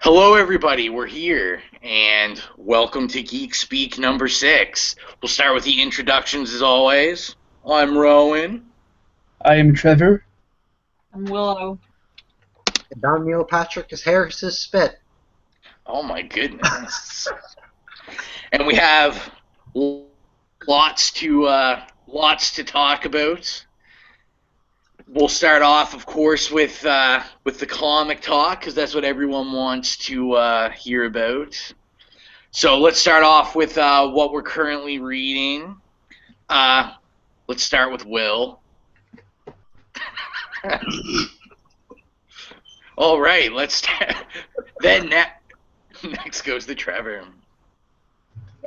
Hello, everybody. We're here, and welcome to Geek Speak number 6. We'll start with the introductions as always. I'm Rowan. I am Trevor. I'm Willow. And I'm Neil Patrick as Harris's spit. Oh my goodness! And we have lots to talk about. We'll start off, of course, with the comic talk because that's what everyone wants to hear about. So let's start off with what we're currently reading. Let's start with Will. All right, let's start. Then next goes to Trevor.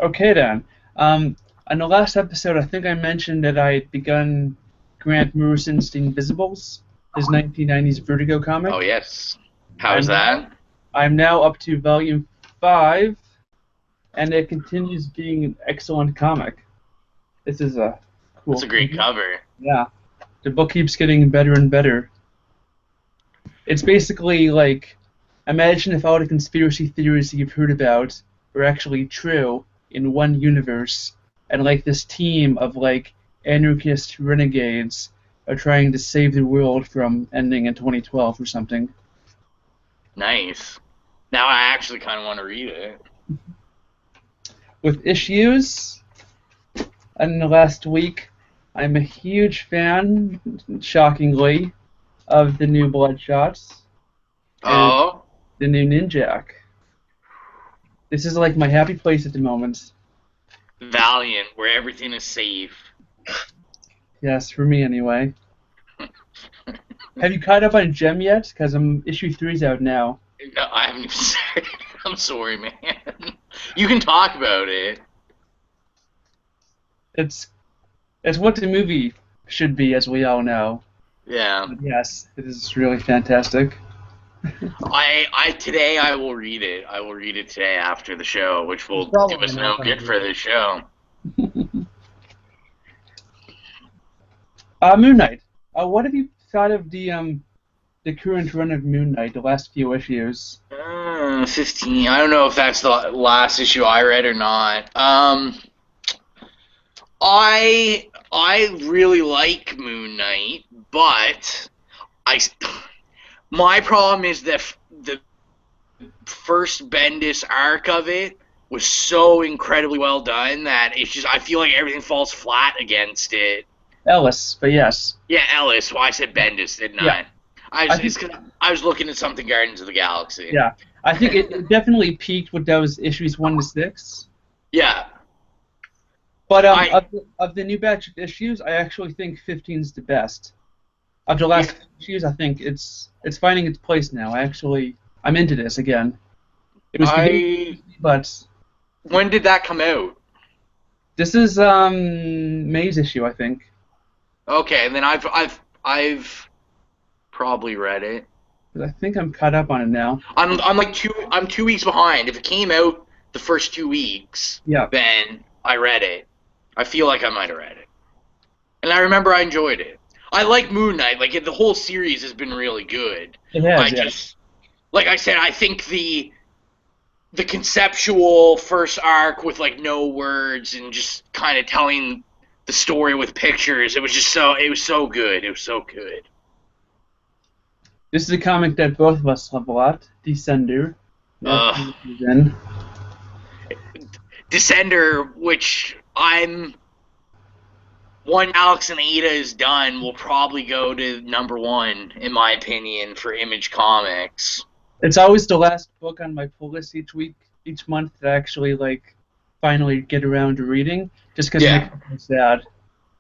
Okay then. On the last episode, I think I mentioned that I had begun Grant Morrison's The Invisibles, his 1990s Vertigo comic. Oh yes, how's that? I'm now up to volume 5, and it continues being an excellent comic. This is a cool. It's a great cover. Yeah, the book keeps getting better and better. It's basically like, imagine if all the conspiracy theories that you've heard about were actually true in one universe, and like this team of like anarchist renegades are trying to save the world from ending in 2012 or something. Nice. Now I actually kind of want to read it. With issues, in the last week, I'm a huge fan, shockingly, of the new Bloodshots. Oh. The new Ninjak. This is like my happy place at the moment. Valiant, where everything is safe. Yes, for me anyway. Have you caught up on Gem yet? Because issue 3's out now. No, I haven't even started. I'm sorry, man. You can talk about it. It's what the movie should be, as we all know. Yeah. But yes, it is really fantastic. Today I will read it. I will read it today after the show, which will do us no good for the show. Moon Knight. What have you thought of the current run of Moon Knight, the last few issues? 15. I don't know if that's the last issue I read or not. I really like Moon Knight, but my problem is that the first Bendis arc of it was so incredibly well done that it's just I feel like everything falls flat against it. Ellis, but yes. Yeah, Ellis. Well, I said Bendis, didn't Yeah. I? I was looking at something Guardians of the Galaxy. Yeah, I think it definitely peaked with those issues 1 to 6. Yeah. But of the new batch of issues, I actually think 15's the best. Of the last issues, I think it's finding its place now. I'm into this again. It was but when did that come out? This is May's issue, I think. Okay, then I've probably read it. I think I'm caught up on it now. I'm 2 weeks behind. If it came out the first 2 weeks, yeah, then I read it. I feel like I might have read it. And I remember I enjoyed it. I like Moon Knight. Like, the whole series has been really good. It has, like I said, I think the conceptual first arc with, like, no words and just kind of telling the story with pictures, it was so good. It was so good. This is a comic that both of us love a lot, Descender. Descender, which when Alex and Ada is done, will probably go to number 1, in my opinion, for Image Comics. It's always the last book on my pull list each month that I actually finally get around to reading, just because it makes me sad.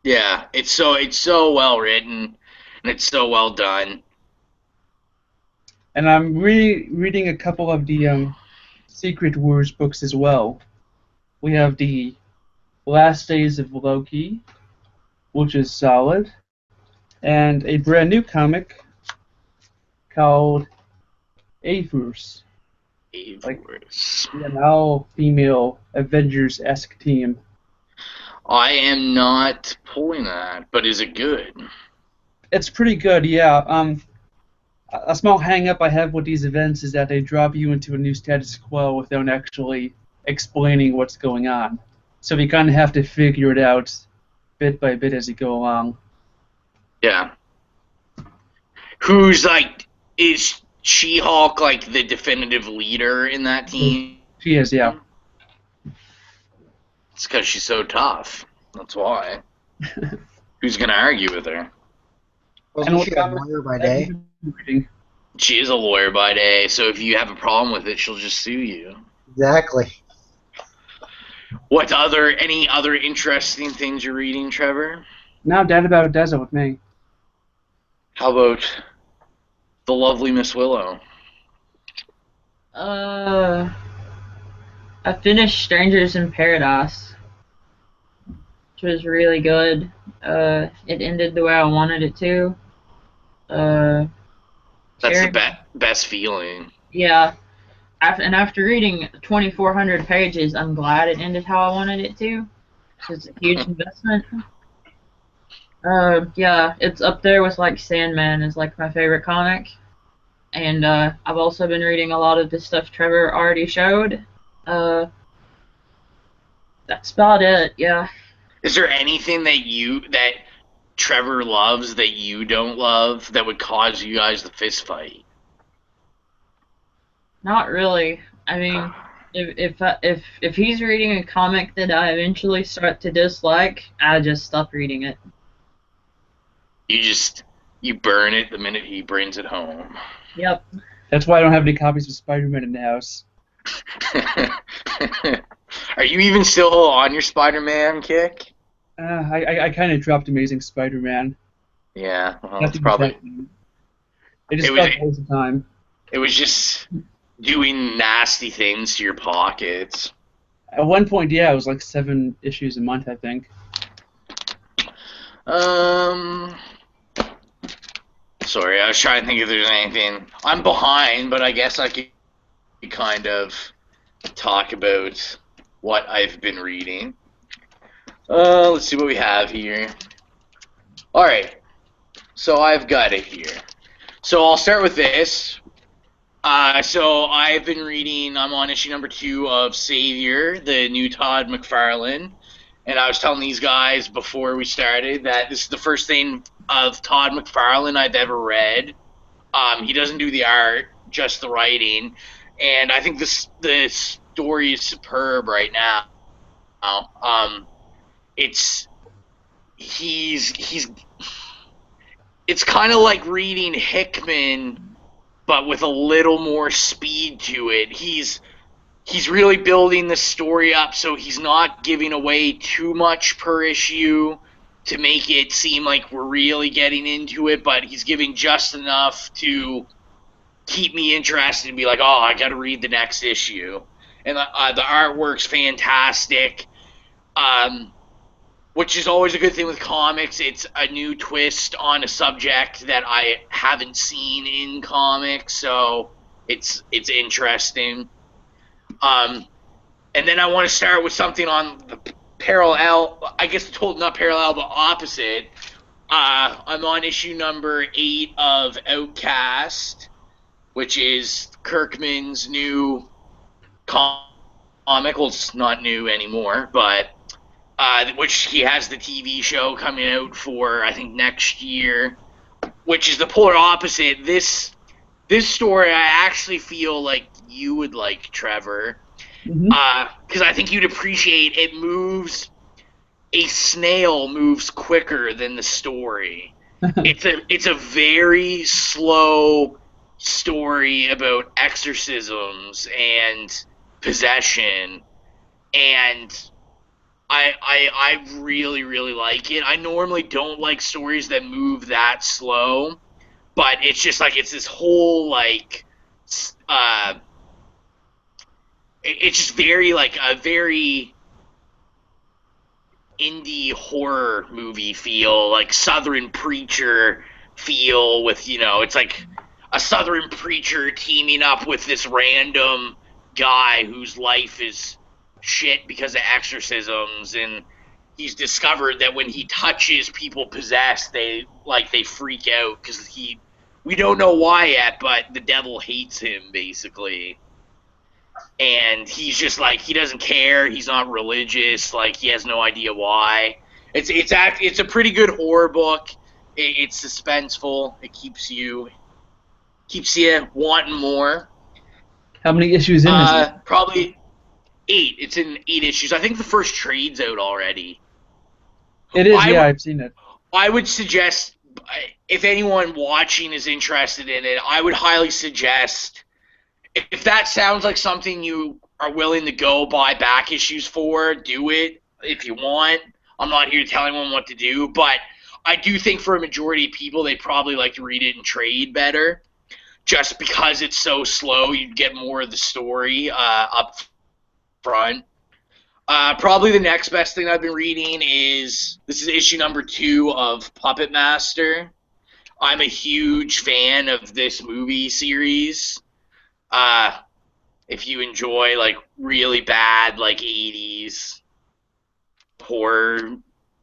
Yeah, it's so well written, and it's so well done. And I'm reading a couple of the Secret Wars books as well. We have the Last Days of Loki, which is solid, and a brand new comic called Avers. Avers. An all-female Avengers-esque team. I am not pulling that, but is it good? It's pretty good, yeah. A small hang-up I have with these events is that they drop you into a new status quo without actually explaining what's going on. So you kind of have to figure it out bit by bit as you go along. Yeah. Who's like, is She-Hulk like the definitive leader in that team? She is, yeah. It's because she's so tough. That's why. Who's gonna argue with her? Wasn't she a lawyer by day? She is a lawyer by day, so if you have a problem with it, she'll just sue you. Exactly. Any other interesting things you're reading, Trevor? Now Dead About Desert with me. How about the lovely Miss Willow? I finished Strangers in Paradise, which was really good. It ended the way I wanted it to. That's Sharon- the best feeling. Yeah. After reading 2,400 pages, I'm glad it ended how I wanted it to. It's a huge investment. Yeah, it's up there with like Sandman is like my favorite comic. And I've also been reading a lot of the stuff Trevor already showed. That's about it, yeah. Is there anything that Trevor loves that you don't love that would cause you guys to fist fight? Not really. I mean, if he's reading a comic that I eventually start to dislike, I just stop reading it. You burn it the minute he brings it home. Yep. That's why I don't have any copies of Spider-Man in the house. Are you even still on your Spider-Man kick? I kind of dropped Amazing Spider-Man. Yeah, well, Nothing it's probably happening. It just It was- felt waste of time. it was just doing nasty things to your pockets. At one point, yeah, it was like 7 issues a month, I think. Sorry, I was trying to think if there's anything. I'm behind, but I guess I could kind of talk about what I've been reading. Let's see what we have here. Alright, so I've got it here. So I'll start with this. So I've been reading, I'm on issue number 2 of Savior, the new Todd McFarlane. And I was telling these guys before we started that this is the first thing of Todd McFarlane I've ever read. He doesn't do the art, just the writing. And I think the story is superb right now. It's kind of like reading Hickman, but with a little more speed to it. He's really building the story up, so he's not giving away too much per issue to make it seem like we're really getting into it, but he's giving just enough to keep me interested and be like, oh, I got to read the next issue. And the artwork's fantastic, which is always a good thing with comics. It's a new twist on a subject that I haven't seen in comics, so it's interesting. And then I want to start with something on the parallel, I guess not parallel, but opposite. I'm on issue number 8 of Outcast, which is Kirkman's new comic. Well, it's not new anymore, but which he has the TV show coming out for, I think, next year, which is the polar opposite. This story I actually feel like you would like, Trevor, because I think you'd appreciate it. A snail moves quicker than the story. It's a very slow story about exorcisms and possession, and I really, really like it. I normally don't like stories that move that slow, but it's just like it's this whole like it's just very like a very indie horror movie feel, like Southern Preacher feel with, it's like a Southern preacher teaming up with this random guy whose life is shit because of exorcisms, and he's discovered that when he touches people possessed, they freak out because he we don't know why yet, but the devil hates him basically, and he's just like he doesn't care. He's not religious. Like he has no idea why. It's a pretty good horror book. It's suspenseful. It keeps you wanting more. How many issues in is it? Probably 8. It's in 8 issues. I think the first trade's out already. It is, yeah, I've seen it. I would suggest, if anyone watching is interested in it, I would highly suggest, if that sounds like something you are willing to go buy back issues for, do it if you want. I'm not here to tell anyone what to do, but I do think for a majority of people, they'd probably like to read it in trade better. Just because it's so slow, you'd get more of the story up front. Probably the next best thing I've been reading this is issue number 2 of Puppet Master. I'm a huge fan of this movie series. If you enjoy like really bad like 80s horror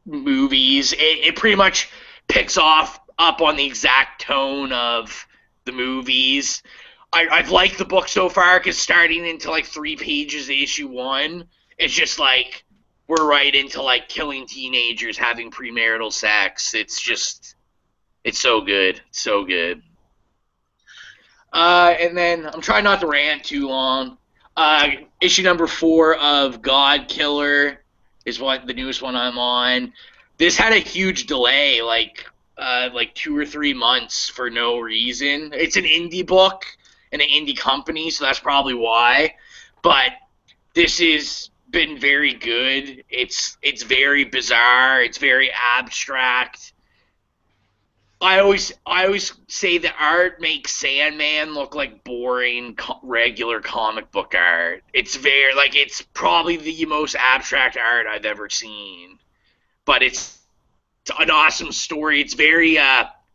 movies, it pretty much picks up on the exact tone of the movies. I've liked the book so far because starting into like 3 pages of issue 1, it's just like we're right into like killing teenagers, having premarital sex. It's so good. It's so good. And then I'm trying not to rant too long. Issue number 4 of God Killer is the newest one I'm on. This had a huge delay, like 2 or 3 months for no reason. It's an indie book and an indie company, so that's probably why. But this has been very good. It's very bizarre. It's very abstract. I always say that art makes Sandman look like boring regular comic book art. It's it's probably the most abstract art I've ever seen. But it's an awesome story. It's very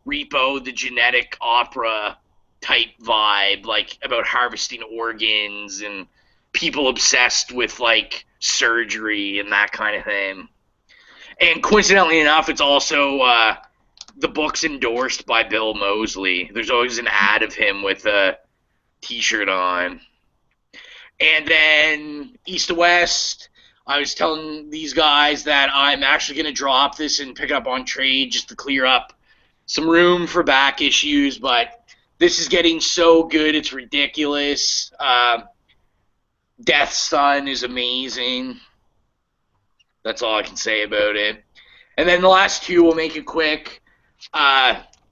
Repo, the genetic opera type vibe, like about harvesting organs and people obsessed with like surgery and that kind of thing. And coincidentally enough, it's also the book's endorsed by Bill Moseley. There's always an ad of him with a t-shirt on. And then East to West, I was telling these guys that I'm actually going to drop this and pick it up on trade just to clear up some room for back issues, but this is getting so good, it's ridiculous. Death's Son is amazing. That's all I can say about it. And then the last 2, we'll make it quick.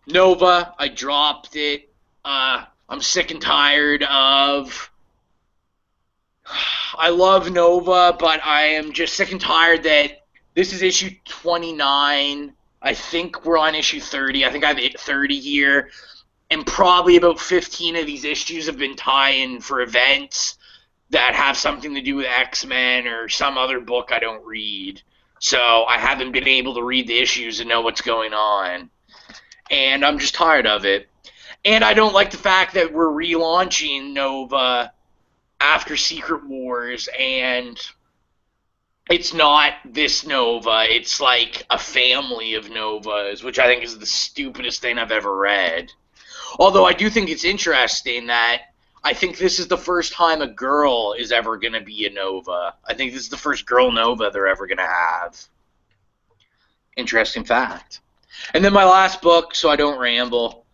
Nova, I dropped it. I'm sick and tired of... I love Nova, but I am just sick and tired that this is issue 29. I think we're on issue 30. I think I have 30 here. And probably about 15 of these issues have been tie-in for events that have something to do with X-Men or some other book I don't read. So I haven't been able to read the issues and know what's going on. And I'm just tired of it. And I don't like the fact that we're relaunching Nova after Secret Wars, and it's not this Nova. It's like a family of Novas, which I think is the stupidest thing I've ever read. Although I do think it's interesting that I think this is the first time a girl is ever going to be a Nova. I think this is the first girl Nova they're ever going to have. Interesting fact. And then my last book, so I don't ramble,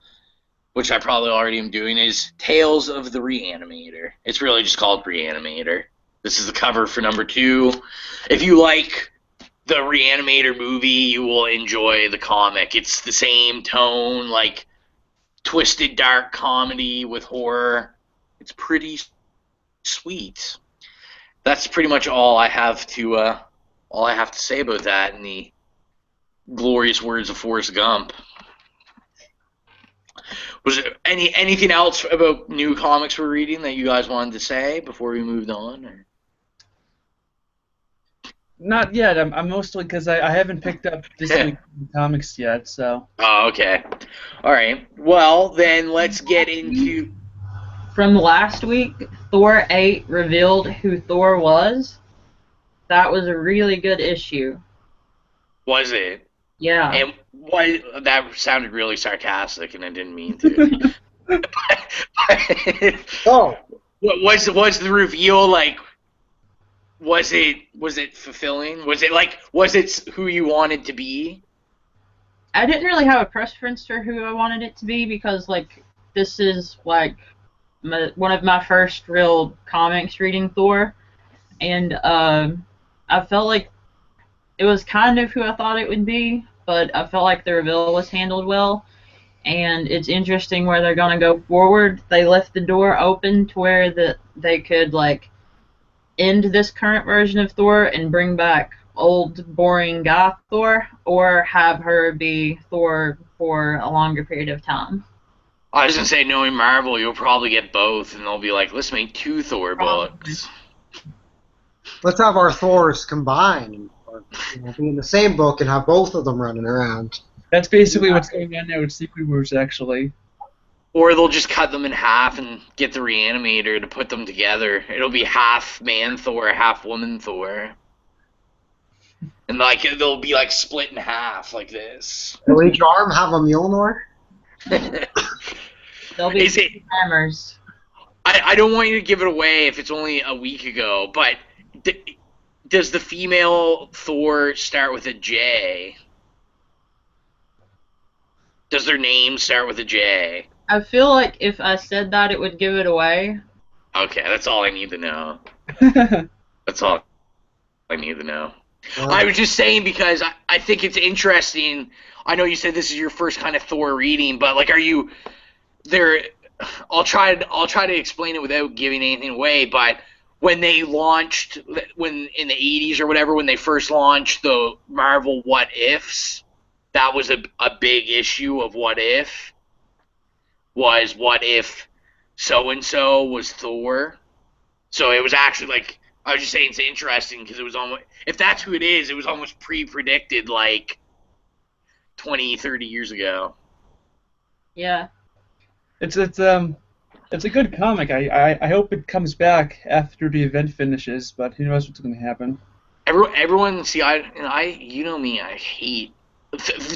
which I probably already am doing, is Tales of the Reanimator. It's really just called Reanimator. This is the cover for number 2. If you like the Reanimator movie, you will enjoy the comic. It's the same tone, like twisted dark comedy with horror. It's pretty sweet. That's pretty much all I have to say about that in the glorious words of Forrest Gump. Was there anything else about new comics we're reading that you guys wanted to say before we moved on? Or? Not yet. I'm mostly because I haven't picked up this week's comics yet. So. Oh, okay. All right. Well, then let's get into. From last week, Thor 8 revealed who Thor was. That was a really good issue. Was it? Yeah. And Why that sounded really sarcastic, and I didn't mean to. Oh, What was the reveal like? Was it fulfilling? Was it who you wanted to be? I didn't really have a preference for who I wanted it to be because like this is like one of my first real comics reading Thor, and I felt like it was kind of who I thought it would be, but I felt like the reveal was handled well. And it's interesting where they're gonna go forward. They left the door open to where they could like end this current version of Thor and bring back old boring guy Thor, or have her be Thor for a longer period of time. I was gonna say, knowing Marvel, you'll probably get both, and they'll be like, let's make two Thor Probably. books. let's have our Thors combine, or be in the same book and have both of them running around. That's basically what's going on now with Secret Wars, actually. Or they'll just cut them in half and get the reanimator to put them together. It'll be half man Thor, half woman Thor. And like they'll be like split in half like this. Will each arm have a Mjolnir? They'll be Is it? hammers. I don't want you to give it away if it's only a week ago, but does the female Thor start with a J? Does their name start with a J? I feel like if I said that, it would give it away. Okay, that's all I need to know. That's all I need to know. I was just saying because I think it's interesting. I know you said this is your first kind of Thor reading, but like, are you there? I'll try to explain it without giving anything away. But when they launched, when in the 80s or whatever, when they first launched the Marvel What Ifs, that was a big issue of What If. What if so and so was Thor? So it was actually like, I was just saying it's interesting because it was almost, if that's who it is, it was almost pre-predicted like 20, 30 years ago. Yeah. It's a good comic. I hope it comes back after the event finishes, but who knows what's going to happen. Everyone, see, you know me, I hate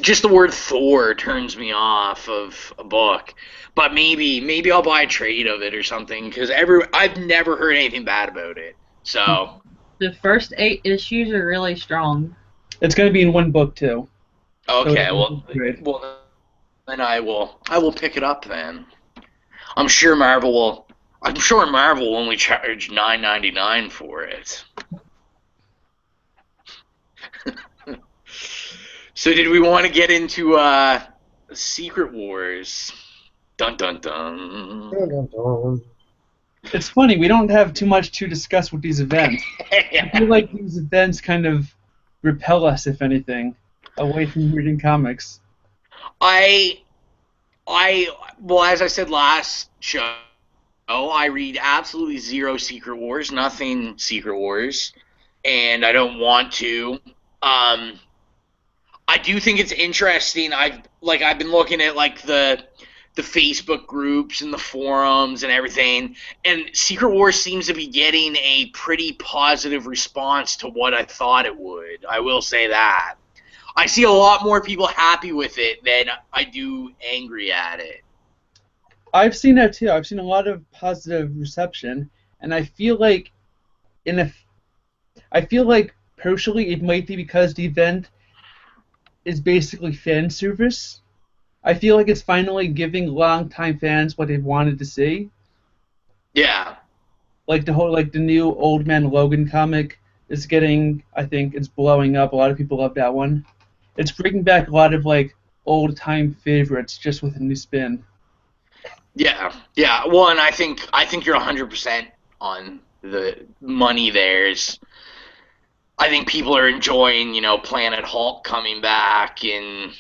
just the word Thor turns me off of a book. But maybe I'll buy a trade of it or something because I've never heard anything bad about it. So The first 8 issues are really strong. It's going to be in one book too. okay, So well, great. then I will pick it up then. I'm sure Marvel will only charge $9.99 for it. So did we want to get into Secret Wars? Dun dun dun. It's funny, we don't have too much to discuss with these events. I feel like these events kind of repel us, if anything, away from reading comics. Well, as I said last show, I read absolutely zero Secret Wars, nothing Secret Wars, and I don't want to. I do think it's interesting. I've been looking at like the Facebook groups and the forums and everything, and Secret Wars seems to be getting a pretty positive response to what I thought it would. I will say that. I see a lot more people happy with it than I do angry at it. I've seen that too. I've seen a lot of positive reception, and I feel like partially it might be because the event is basically fan service. I feel like it's finally giving longtime fans what they wanted to see. Yeah. Like the new Old Man Logan comic is getting, I think it's blowing up. A lot of people love that one. It's bringing back a lot of like old time favorites just with a new spin. Yeah. Yeah. Well, and I think you're 100% on the money there. I think people are enjoying, Planet Hulk coming back, and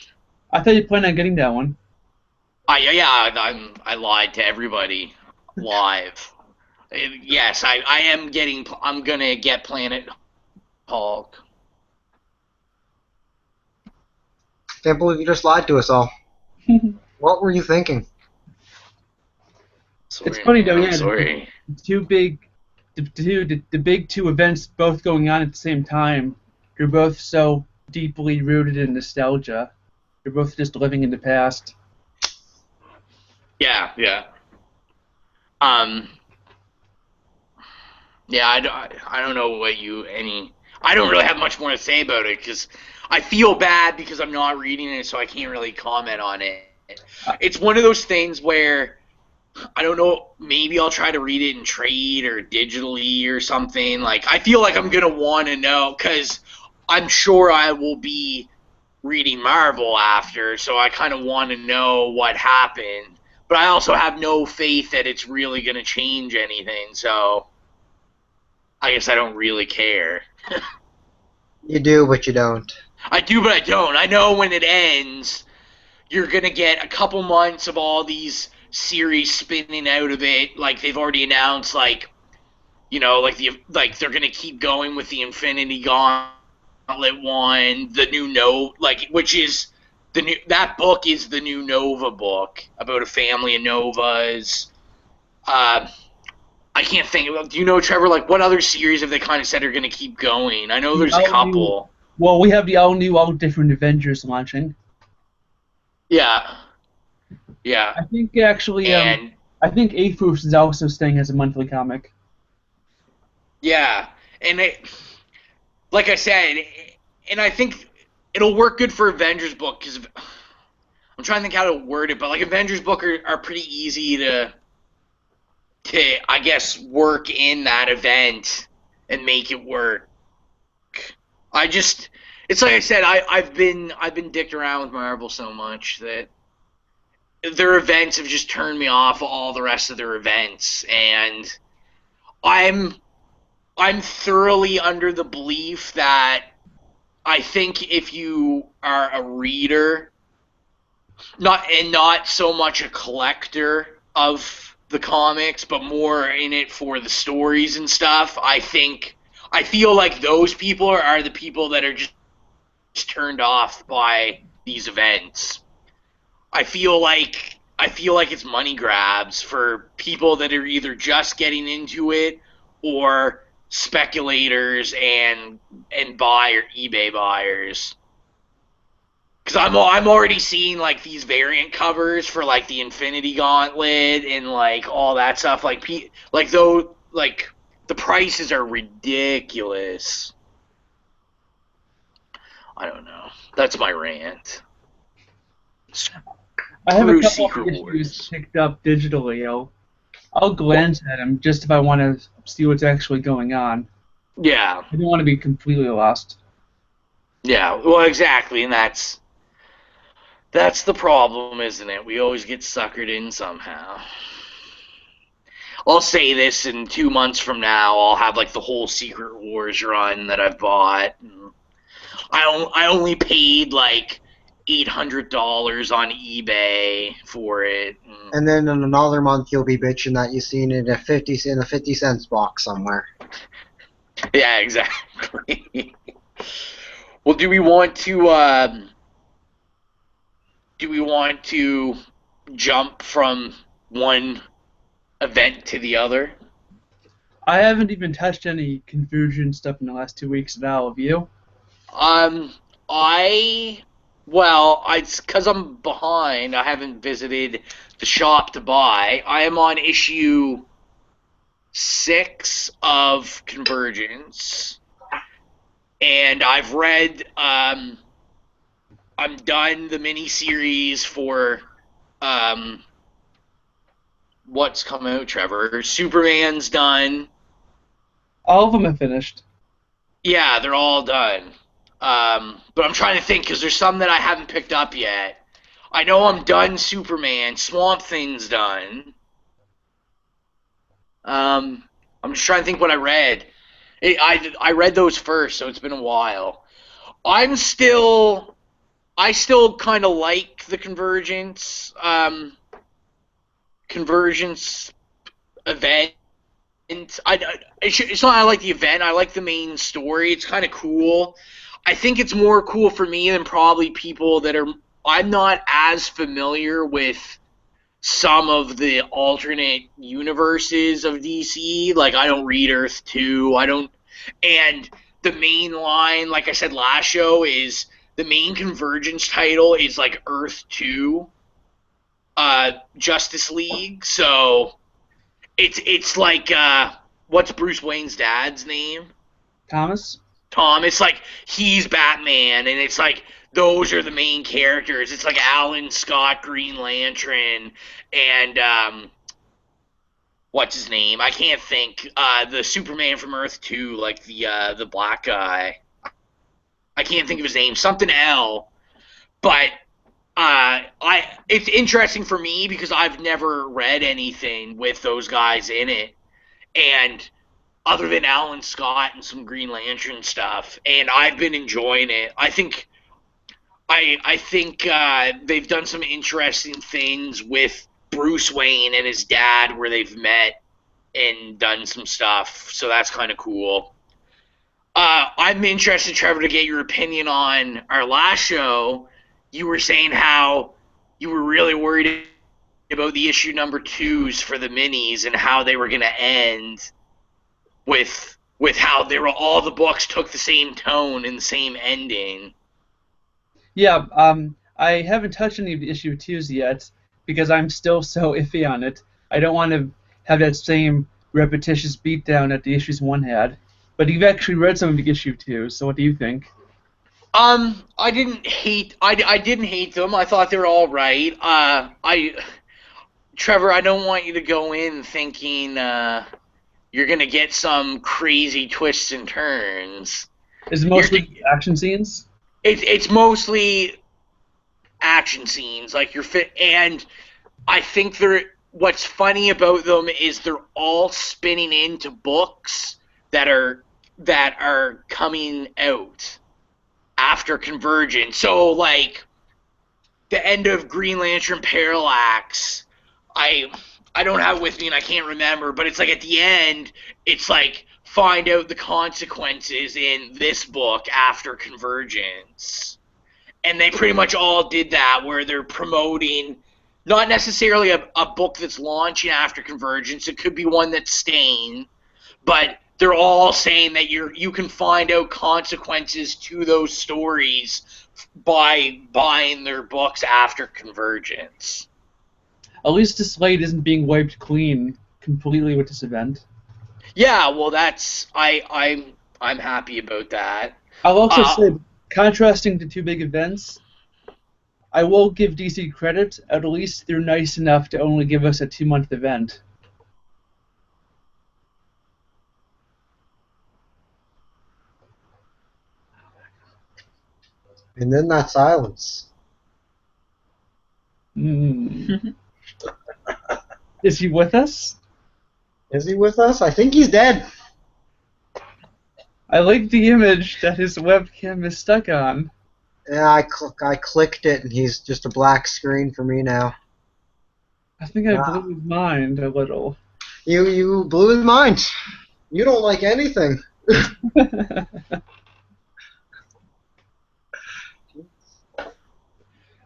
I thought you planned on getting that one. I lied to everybody live. Yes, I'm gonna get Planet Hulk. Can't believe you just lied to us all. What were you thinking? Sorry, It's funny though, man, yeah. I'm sorry. The big two events both going on at the same time. They're both so deeply rooted in nostalgia. They're both just living in the past. Yeah, yeah. Yeah, I don't know what I don't really have much more to say about it because I feel bad because I'm not reading it, so I can't really comment on it. It's one of those things where I don't know, maybe I'll try to read it in trade or digitally or something. Like, I feel like I'm going to want to know because I'm sure I will be reading Marvel after, so I kind of want to know what happened. But I also have no faith that it's really going to change anything, so I guess I don't really care. You do, but you don't. I do, but I don't. I know when it ends, you're going to get a couple months of all these series spinning out of it. Like, they've already announced, like, they're going to keep going with the Infinity Gauntlet one, the new which is that book is the new Nova book about a family of Novas. I can't think of. Do you know, Trevor? Like, what other series have they kind of said are going to keep going? I know The there's a couple. Well, we have the all new, all different Avengers launching. Yeah, yeah, I think actually, and I think A-Force is also staying as a monthly comic. yeah, and like I said, and I think it'll work good for Avengers book because I'm trying to think how to word it, but like Avengers book are pretty easy to I guess work in that event and make it work. It's like I said, I've been dicked around with Marvel so much that their events have just turned me off all the rest of their events, and I'm I'm thoroughly under the belief that I think if you are a reader, not so much a collector of the comics, but more in it for the stories and stuff, I feel like those people are the people that are just turned off by these events. I feel like it's money grabs for people that are either just getting into it or speculators and eBay buyers. Because I'm already seeing like these variant covers for like the Infinity Gauntlet and like all that stuff. Like the prices are ridiculous. I don't know. That's my rant. I have a Screw couple of Secret issues Wars. picked up digitally. I'll glance at them just if I want to see what's actually going on. Yeah, I don't want to be completely lost. yeah. Well, exactly, and that's the problem, isn't it? We always get suckered in somehow. I'll say this in 2 months from now, I'll have like the whole Secret Wars run that I've bought. I only paid like $800 on eBay for it. And then in another month, you'll be bitching that you seen it at 50 cents box somewhere. Yeah, exactly. Well, do we want to jump from one event to the other? I haven't even touched any conversion stuff in the last 2 weeks at all. Have you? Um, I well, it's because I'm behind. I haven't visited the shop to buy. I am on issue 6 of Convergence, and I've read. I'm done the miniseries for what's come out, Trevor. Superman's done. All of them have finished. Yeah, they're all done. But I'm trying to think because there's some that I haven't picked up yet. I know I'm done Superman. Swamp Thing's done. I'm just trying to think what I read. I read those first, so it's been a while. I'm still I still kind of like the Convergence event. It's not I like the event. I like the main story. It's kind of cool. I think it's more cool for me than probably people that are. I'm not as familiar with some of the alternate universes of DC. Like I don't read Earth 2. I don't. And the main line, like I said last show, is the main Convergence title is like Earth 2 Justice League. So it's like what's Bruce Wayne's dad's name? Thomas? Tom. It's like he's Batman, and it's like those are the main characters. It's like Alan Scott, Green Lantern, and what's his name? I can't think. The Superman from Earth 2, like the black guy. I can't think of his name. Something L. But it's interesting for me because I've never read anything with those guys in it, and other than Alan Scott and some Green Lantern stuff, and I've been enjoying it. I think they've done some interesting things with Bruce Wayne and his dad where they've met and done some stuff, so that's kind of cool. I'm interested, Trevor, to get your opinion on our last show. You were saying how you were really worried about the issue number 2s for the minis and how they were going to end with how they were all the books took the same tone and the same ending. Yeah, I haven't touched any of the issue 2s yet because I'm still so iffy on it. I don't want to have that same repetitious beatdown that the issues 1 had. But you've actually read some of the issue 2s, so what do you think? I didn't hate them. I thought they were all right. Trevor, I don't want you to go in thinking you're gonna get some crazy twists and turns. Is it mostly action scenes? It's mostly action scenes, like and I think what's funny about them is they're all spinning into books that are coming out after Convergence. So, like, the end of Green Lantern Parallax, I don't have it with me and I can't remember, but it's like at the end, it's like find out the consequences in this book after Convergence. And they pretty much all did that, where they're promoting not necessarily a book that's launching after Convergence. It could be one that's staying, but they're all saying that you can find out consequences to those stories by buying their books after Convergence. At least the slate isn't being wiped clean completely with this event. Yeah, well, I'm happy about that. I'll also say, contrasting the 2 big events, I will give DC credit. At least they're nice enough to only give us a 2-month event. And then that silence. Mm. Is he with us? Is he with us? I think he's dead. I like the image that his webcam is stuck on. Yeah, I clicked it, and he's just a black screen for me now. I think I blew his mind a little. You blew his mind. You don't like anything.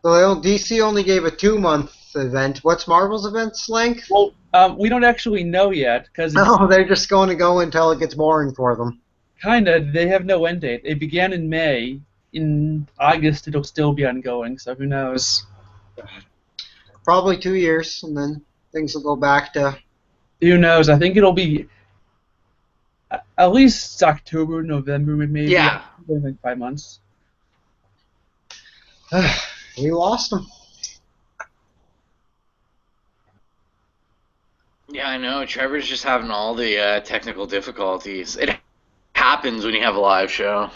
So DC only gave a 2-month event. What's Marvel's event's length? Well, we don't actually know yet because No, they're just going to go until it gets boring for them. Kinda. They have no end date. It began in May. In August, it'll still be ongoing. So who knows? Probably 2 years, and then things will go back to. Who knows? I think it'll be at least October, November, maybe. Yeah. Like 5 months. We lost him. Yeah, I know. Trevor's just having all the technical difficulties. It happens when you have a live show.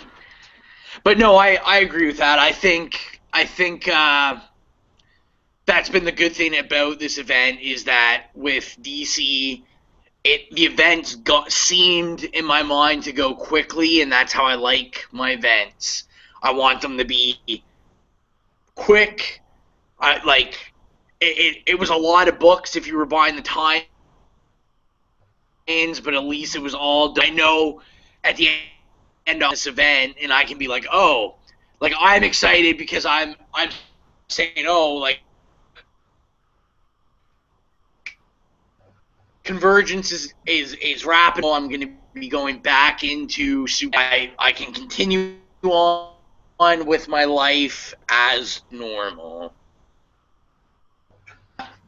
But no, I agree with that. I think that's been the good thing about this event is that with DC, the events seemed in my mind to go quickly, and that's how I like my events. I want them to be quick. It was a lot of books if you were buying the time, but at least it was all done. I know at the end of this event, and I can be like, oh, like I'm excited because I'm saying, oh, like Convergence is wrapping. I'm going to be going back into Super. I can continue on on with my life as normal.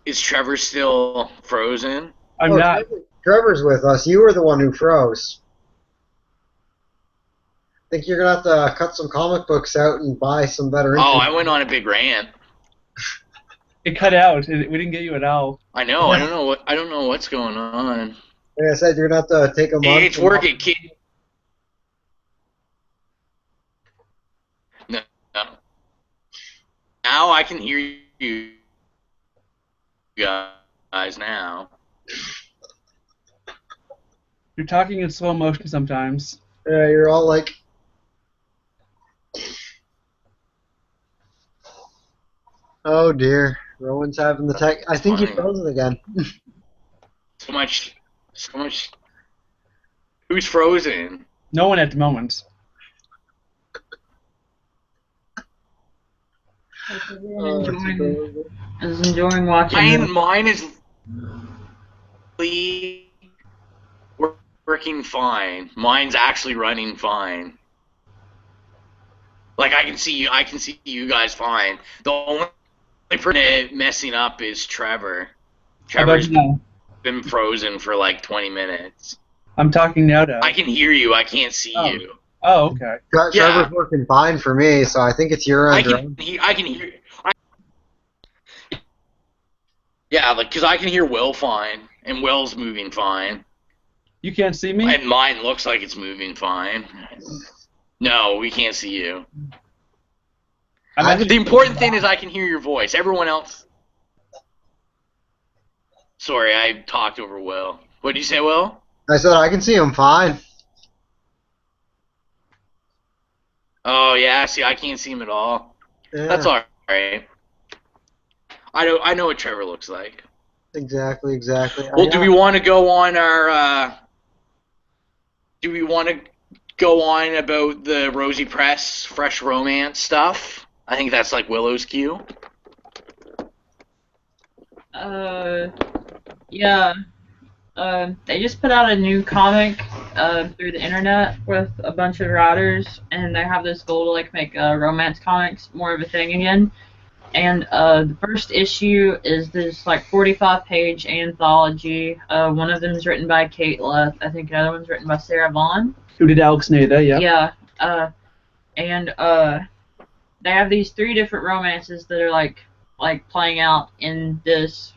Is Trevor still frozen? I'm Oh, not. Trevor's with us. You were the one who froze. I think you're gonna have to cut some comic books out and buy some better Oh, internet. I went on a big rant. It cut out. We didn't get you at all. I know. I don't know what's going on. Like I said, you're gonna have to take a month. It's working, kid. No, no. Now I can hear you guys now. You're talking in slow motion sometimes. Yeah, you're all like. Oh dear, Rowan's having the tech. I think he Fine. froze it again. So much. Who's frozen? No one at the moment. Enjoying watching. Mine is working fine. Mine's actually running fine. Like I can see you guys fine. The only person messing up is Trevor. How about Trevor's now? been frozen for like 20 minutes. I'm talking now, though. I can hear you. I can't see Oh. you. Oh, okay. Yeah. Trevor's working fine for me, so I think it's your I end. can hear. Yeah, like because I can hear Will fine, and Will's moving fine, You can't see me? and mine looks like it's moving fine. No, we can't see you. The important thing is I can hear your voice. Everyone else. Sorry, I talked over Will. What did you say, Will? I said I can see him fine. Oh yeah, see, I can't see him at all. Yeah, That's all right. I know what Trevor looks like. exactly. Well, do we want to go on our? Do we want to go on about the Rosie Press fresh romance stuff? I think that's like Willow's cue. Yeah. They just put out a new comic through the internet with a bunch of writers, and they have this goal to like make romance comics more of a thing again. And the first issue is this like 45-page anthology. One of them is written by Kate Leth. I think another one's written by Sarah Vaughn. Who did Alex Nada? Yeah. Yeah. And they have these 3 different romances that are like playing out in this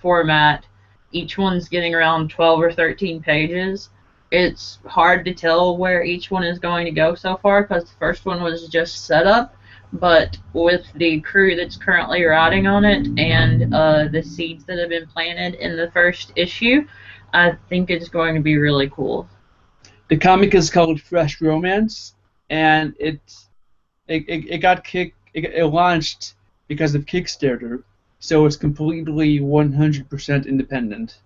format. Each one's getting around 12 or 13 pages. It's hard to tell where each one is going to go so far because the first one was just set up, but with the crew that's currently writing on it and the seeds that have been planted in the first issue, I think it's going to be really cool. The comic is called Fresh Romance, and it launched because of Kickstarter, so it's completely 100% independent.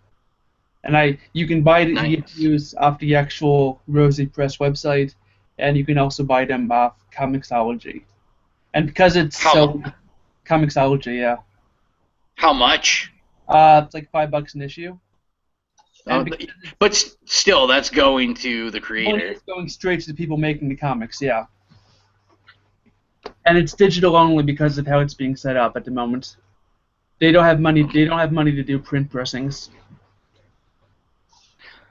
And you can buy the issues off the actual Rosie Press website, and you can also buy them off Comixology. And because it's Comixology, yeah. How much? It's like $5 an issue. But still, that's going to the creator. It's going straight to the people making the comics, yeah. And it's digital only because of how it's being set up at the moment. They don't have money. They don't have money to do print pressings.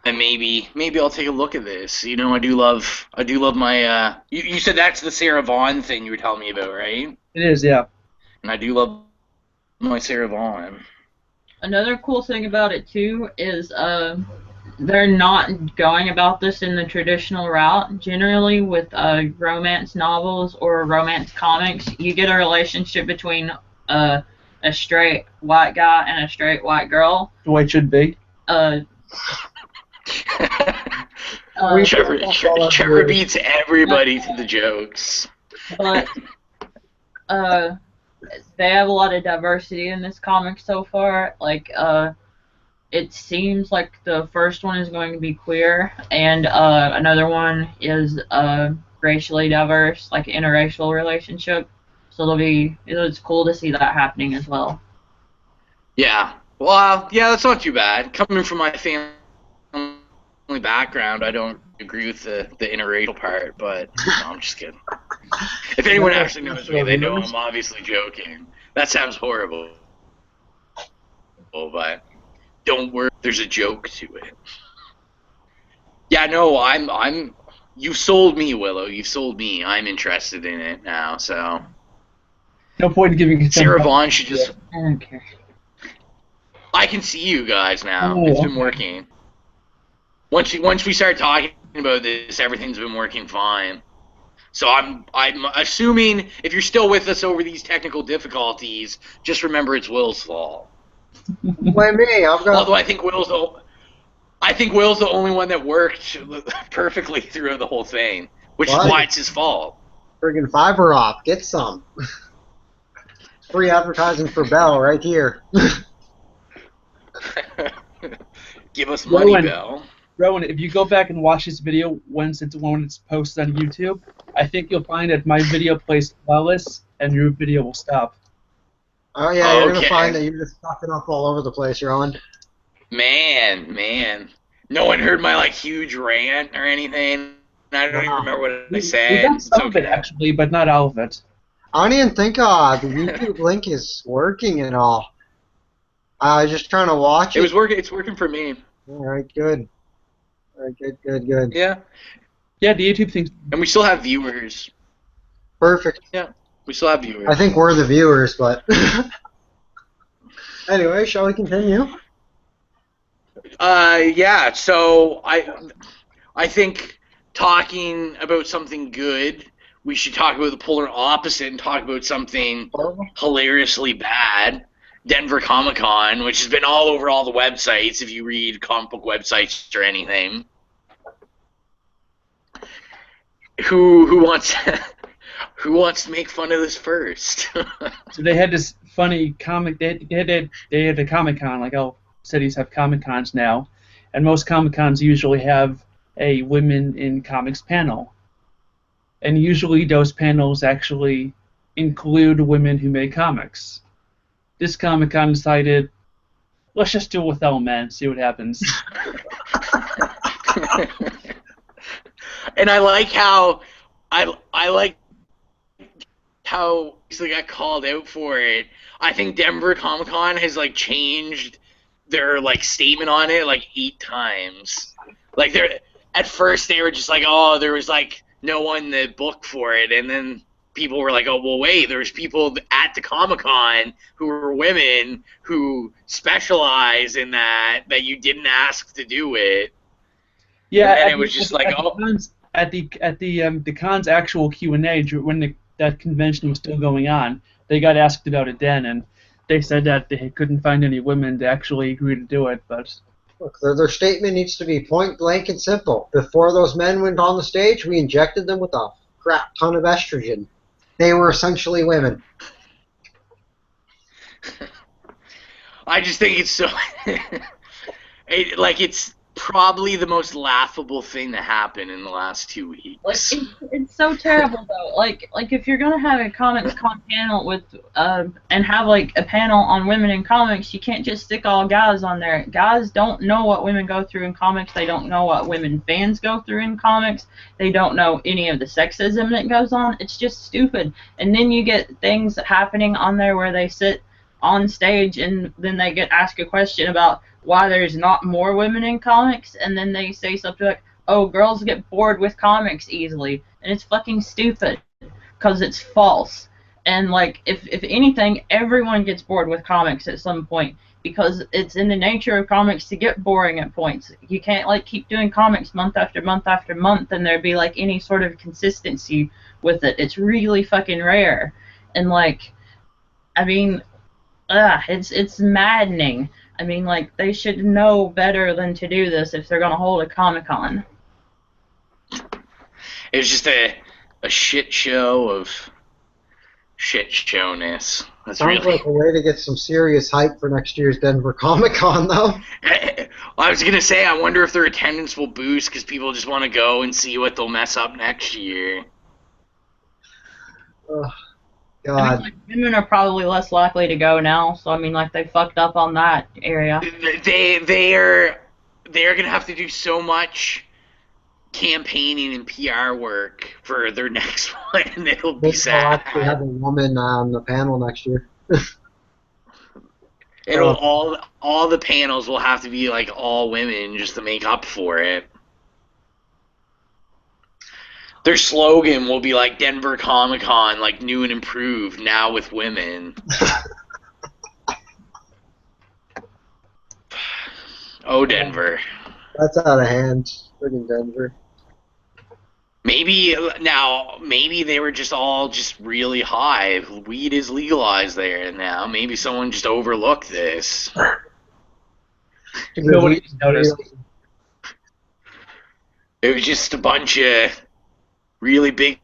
And maybe I'll take a look at this. You know, I do love my. You said that's the Sarah Vaughn thing you were telling me about, right? It is, yeah. And I do love my Sarah Vaughn. Another cool thing about it too is they're not going about this in the traditional route. Generally, with romance novels or romance comics, you get a relationship between a straight white guy and a straight white girl. The way it should be. Trevor beats everybody to the jokes. But they have a lot of diversity in this comic so far. Like, it seems like the first one is going to be queer, and another one is racially diverse, like interracial relationship. So it's cool to see that happening as well. Yeah. Well, yeah, that's not too bad. Coming from my family background, I don't agree with the interracial part, but no, I'm just kidding. If anyone actually knows me, they know I'm obviously joking. That sounds horrible, but don't worry, there's a joke to it. Yeah, no, I'm. You sold me, Willow. You sold me. I'm interested in it now. So No point in giving consent. Sarah Vaughn should just. I don't care. I can see you guys now. Oh, It's been okay. working. Once we start talking about this, everything's been working fine. So I'm assuming if you're still with us over these technical difficulties, just remember it's Will's fault. Blame me. I've got. Although I think Will's the only one that worked perfectly through the whole thing, which is why it's his fault. Friggin' fiber op. Get some. Free advertising for Bell right here. Give us money, Rowan. Bell. Rowan, if you go back and watch this video when it's posted on YouTube, I think you'll find that my video plays flawless and your video will stop. Oh yeah, you're gonna Okay. find that you're just fucking up all over the place, Rowan. Man. No one heard my huge rant or anything. I don't even remember what I We said. got It's some of it okay. actually, but not all of it. I don't even think the YouTube link is working and all. I was just trying to watch it. It was working. It's working for me. All right, good. All right, good. Yeah. Yeah, the YouTube thing's And we still have viewers. Perfect. We still have viewers. I think we're the viewers, but anyway, shall we continue? Yeah. So I think talking about something good, we should talk about the polar opposite and talk about something hilariously bad. Denver Comic Con, which has been all over all the websites if you read comic book websites or anything. Who wants who wants to make fun of this first? So they had this funny comic. They had a Comic Con, like all cities have Comic Cons now, and most Comic Cons usually have a women in comics panel, and usually those panels actually include women who make comics. This Comic Con decided, let's just do it with all men, see what happens. And I like how I like how they got called out for it. I think Denver Comic Con has changed their statement on it 8 times. At first they were just oh, there was no one that booked for it, and then people were oh, well, wait, there's people at the Comic Con who were women who specialize in that you didn't ask to do it. Yeah, And it was just at the con's actual Q&A when that convention was still going on, they got asked about it then, and they said that they couldn't find any women to actually agree to do it. But Look, their statement needs to be point blank and simple. Before those men went on the stage, we injected them with a crap ton of estrogen. They were essentially women. I just think it's so it's probably the most laughable thing that happened in the last 2 weeks. It's so terrible though. If you're gonna have a comics con panel with and have a panel on women in comics, you can't just stick all guys on there. Guys don't know what women go through in comics. They don't know what women fans go through in comics. They don't know any of the sexism that goes on. It's just stupid. And then you get things happening on there where they sit on stage and then they get asked a question about why there's not more women in comics, and then they say something like, oh, girls get bored with comics easily, and it's fucking stupid, because it's false. And, if anything, everyone gets bored with comics at some point, because it's in the nature of comics to get boring at points. You can't, keep doing comics month after month after month, and there'd be, any sort of consistency with it. It's really fucking rare. And, it's maddening. They should know better than to do this if they're going to hold a Comic-Con. It was just a shit show of shit showness. That's Sounds really. like a way to get some serious hype for next year's Denver Comic Con, though. I was gonna say, I wonder if their attendance will boost because people just want to go and see what they'll mess up next year. God. Women are probably less likely to go now, so they fucked up on that area. They are gonna have to do so much campaigning and PR work for their next one. It'll be Maybe they'll actually have sad. a woman on the panel next year. It'll all the panels will have to be like all women just to make up for it. Their slogan will be like Denver Comic Con, like new and improved, now with women. Oh, Denver. That's out of hand. Friggin' Denver. Maybe they were just all just really high. Weed is legalized there now. Maybe someone just overlooked this. Nobody noticed. It was just a bunch of really big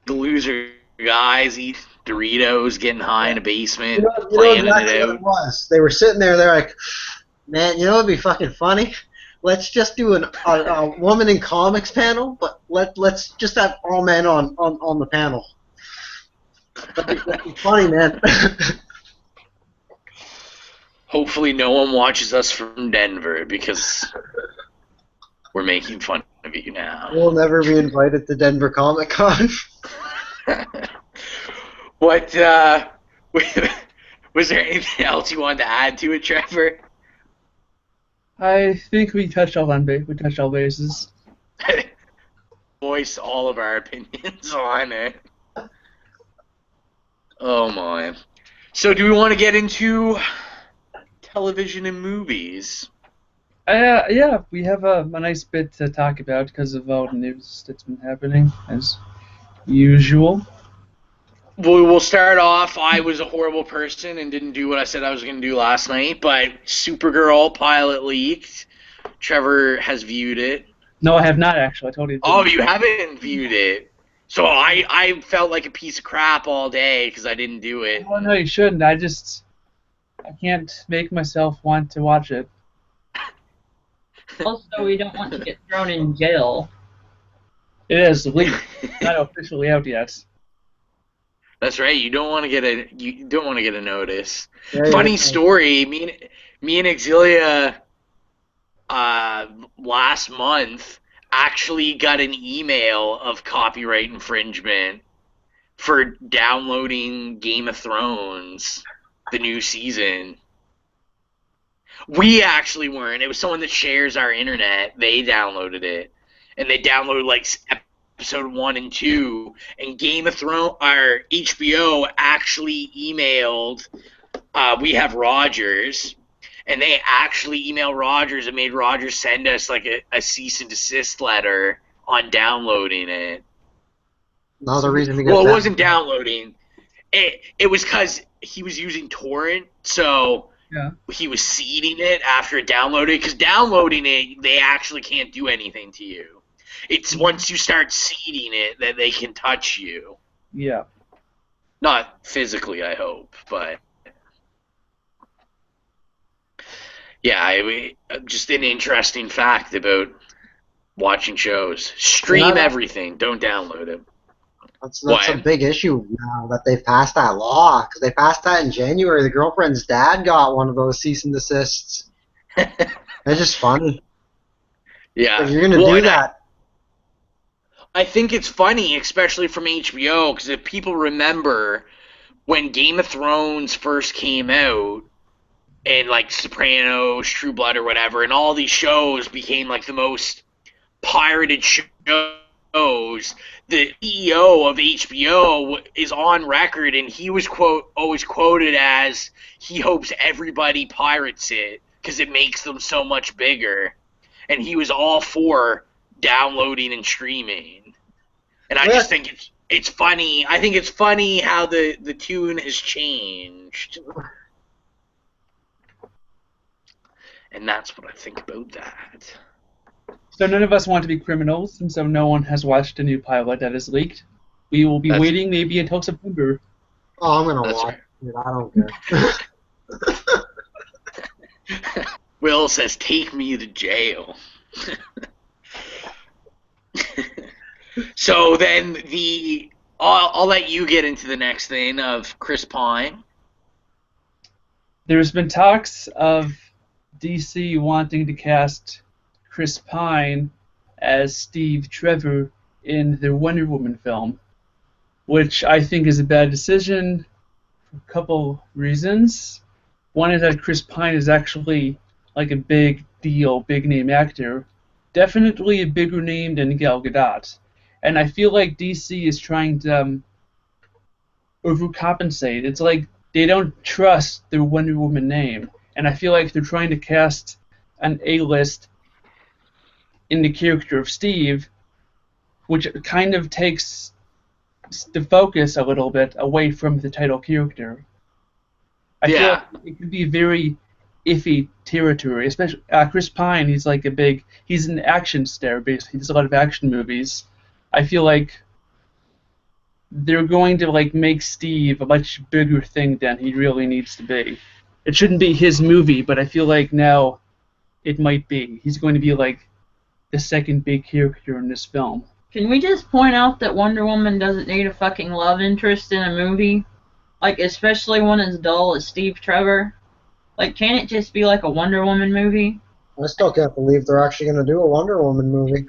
loser guys eat Doritos, getting high in a basement, You know planning exactly it what out. it was. They were sitting there. They're like, man, you know what'd be fucking funny? Let's just do a woman in comics panel, but let's just have all men on the panel. That'd be funny, man. Hopefully no one watches us from Denver because we're making fun of you now. We'll never be invited to Denver Comic Con. What, was there anything else you wanted to add to it, Trevor? I think we touched all bases. Voice all of our opinions on it. Oh my. So do we want to get into television and movies? Yeah, we have a nice bit to talk about because of all the news that's been happening, as usual. We'll start off. I was a horrible person and didn't do what I said I was going to do last night, but Supergirl pilot leaked. Trevor has viewed it. No, I have not actually. I told you. Oh, you haven't viewed it. So I felt like a piece of crap all day because I didn't do it. Oh no, you shouldn't. I can't make myself want to watch it. Also, we don't want to get thrown in jail. It is leaked, not officially out yet. That's right. You don't want to get a notice. Yeah, Funny yeah. story. Me and Exilia last month actually got an email of copyright infringement for downloading Game of Thrones, the new season. We actually weren't. It was someone that shares our internet. They downloaded it, and they downloaded like episode 1 and 2. And Game of Thrones, our HBO actually emailed. We have Rogers. And they actually emailed Rogers and made Rogers send us like a cease and desist letter on downloading it. Another reason to get Well, it that. wasn't downloading. It was because he was using torrent, so Yeah. he was seeding it after it downloaded. Because downloading it, they actually can't do anything to you. It's once you start seeding it that they can touch you. Yeah. Not physically, I hope, but... Yeah, just an interesting fact about watching shows. Stream everything. Don't download it. That's What? a big issue now that they've passed that law. Because they passed that in January. The girlfriend's dad got one of those cease and desists. It's just funny. Yeah. If you're going to Well, do and that. I think it's funny, especially from HBO, because if people remember when Game of Thrones first came out, and like Sopranos, True Blood, or whatever, and all these shows became like the most pirated shows. The CEO of HBO is on record, and he was always quoted as he hopes everybody pirates it because it makes them so much bigger, and he was all for downloading and streaming. And I just think it's funny. I think it's funny how the tune has changed. And that's what I think about that. So none of us want to be criminals, and so no one has watched a new pilot that is leaked. We will be waiting maybe until September. Oh, I'm going to That's watch it. I don't care. Will says, "Take me to jail." So then I'll let you get into the next thing of Chris Pine. There's been talks of DC wanting to cast Chris Pine as Steve Trevor in the Wonder Woman film, which I think is a bad decision for a couple reasons. One is that Chris Pine is actually like a big deal, big name actor, definitely a bigger name than Gal Gadot, and I feel like DC is trying to overcompensate. It's like they don't trust their Wonder Woman name, and I feel like they're trying to cast an A-list in the character of Steve, which kind of takes the focus a little bit away from the title character. I feel like it could be very iffy territory, especially Chris Pine. He's an action star, basically. He does a lot of action movies. I feel like they're going to make Steve a much bigger thing than he really needs to be. It shouldn't be his movie, but I feel like now it might be. He's going to be like the second big character in this film. Can we just point out that Wonder Woman doesn't need a fucking love interest in a movie? Like, especially one as dull as Steve Trevor? Like, can't it just be like a Wonder Woman movie? I still can't believe they're actually going to do a Wonder Woman movie.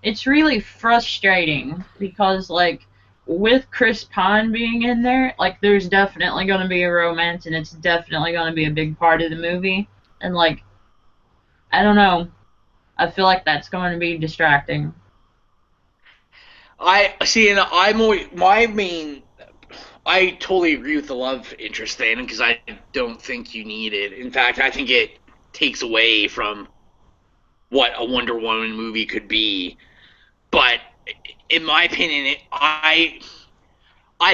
It's really frustrating because, like, with Chris Pine being in there, like, there's definitely going to be a romance and it's definitely going to be a big part of the movie. And, like, I don't know. I feel like that's going to be distracting. I totally agree with the love interest thing because I don't think you need it. In fact, I think it takes away from what a Wonder Woman movie could be. But in my opinion, I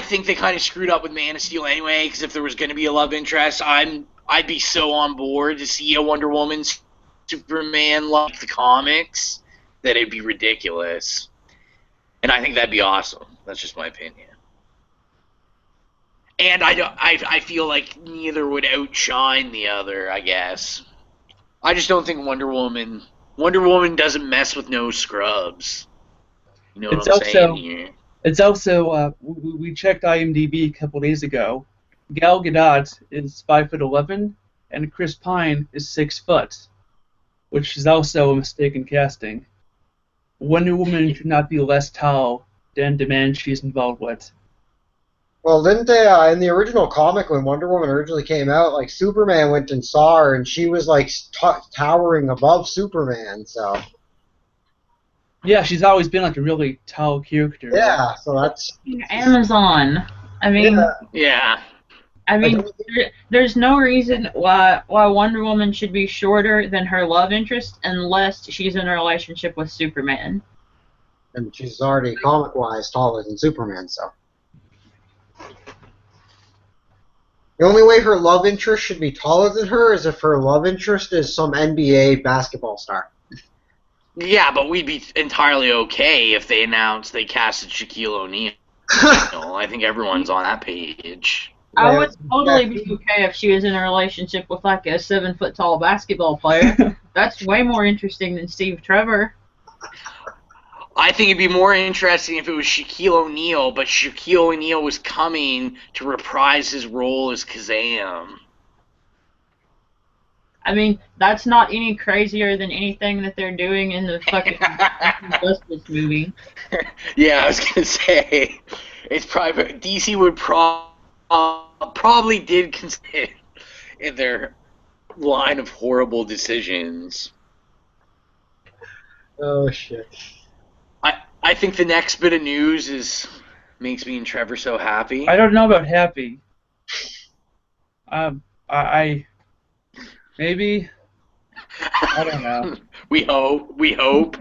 think they kind of screwed up with Man of Steel anyway. Because if there was going to be a love interest, I'd be so on board to see a Wonder Woman Superman like the comics that it'd be ridiculous. And I think that'd be awesome. That's just my opinion. And I feel like neither would outshine the other, I guess. I just don't think Wonder Woman doesn't mess with no scrubs. You know what I'm saying here? It's also, we checked IMDb a couple days ago. Gal Gadot is 5'11", and Chris Pine is 6 foot, which is also a mistake in casting. Wonder Woman should not be less tall than the man she's involved with. Well, didn't they, in the original comic, when Wonder Woman originally came out, like, Superman went and saw her, and she was, like, towering above Superman, so... Yeah, she's always been, like, a really tall character. Yeah, so that's... Amazon. I mean... Yeah. I mean, there's no reason why Wonder Woman should be shorter than her love interest unless she's in a relationship with Superman. And she's already, comic-wise, taller than Superman, so... The only way her love interest should be taller than her is if her love interest is some NBA basketball star. Yeah, but we'd be entirely okay if they announced they casted Shaquille O'Neal. I think everyone's on that page. I would totally be okay if she was in a relationship with like a 7-foot-tall basketball player. That's way more interesting than Steve Trevor. I think it'd be more interesting if it was Shaquille O'Neal, but Shaquille O'Neal was coming to reprise his role as Kazam. I mean, that's not any crazier than anything that they're doing in the fucking Justice movie. Yeah, I was gonna say, it's probably DC would probably did consider in their line of horrible decisions. Oh shit. I think the next bit of news makes me and Trevor so happy. I don't know about happy. Maybe. I don't know. We hope.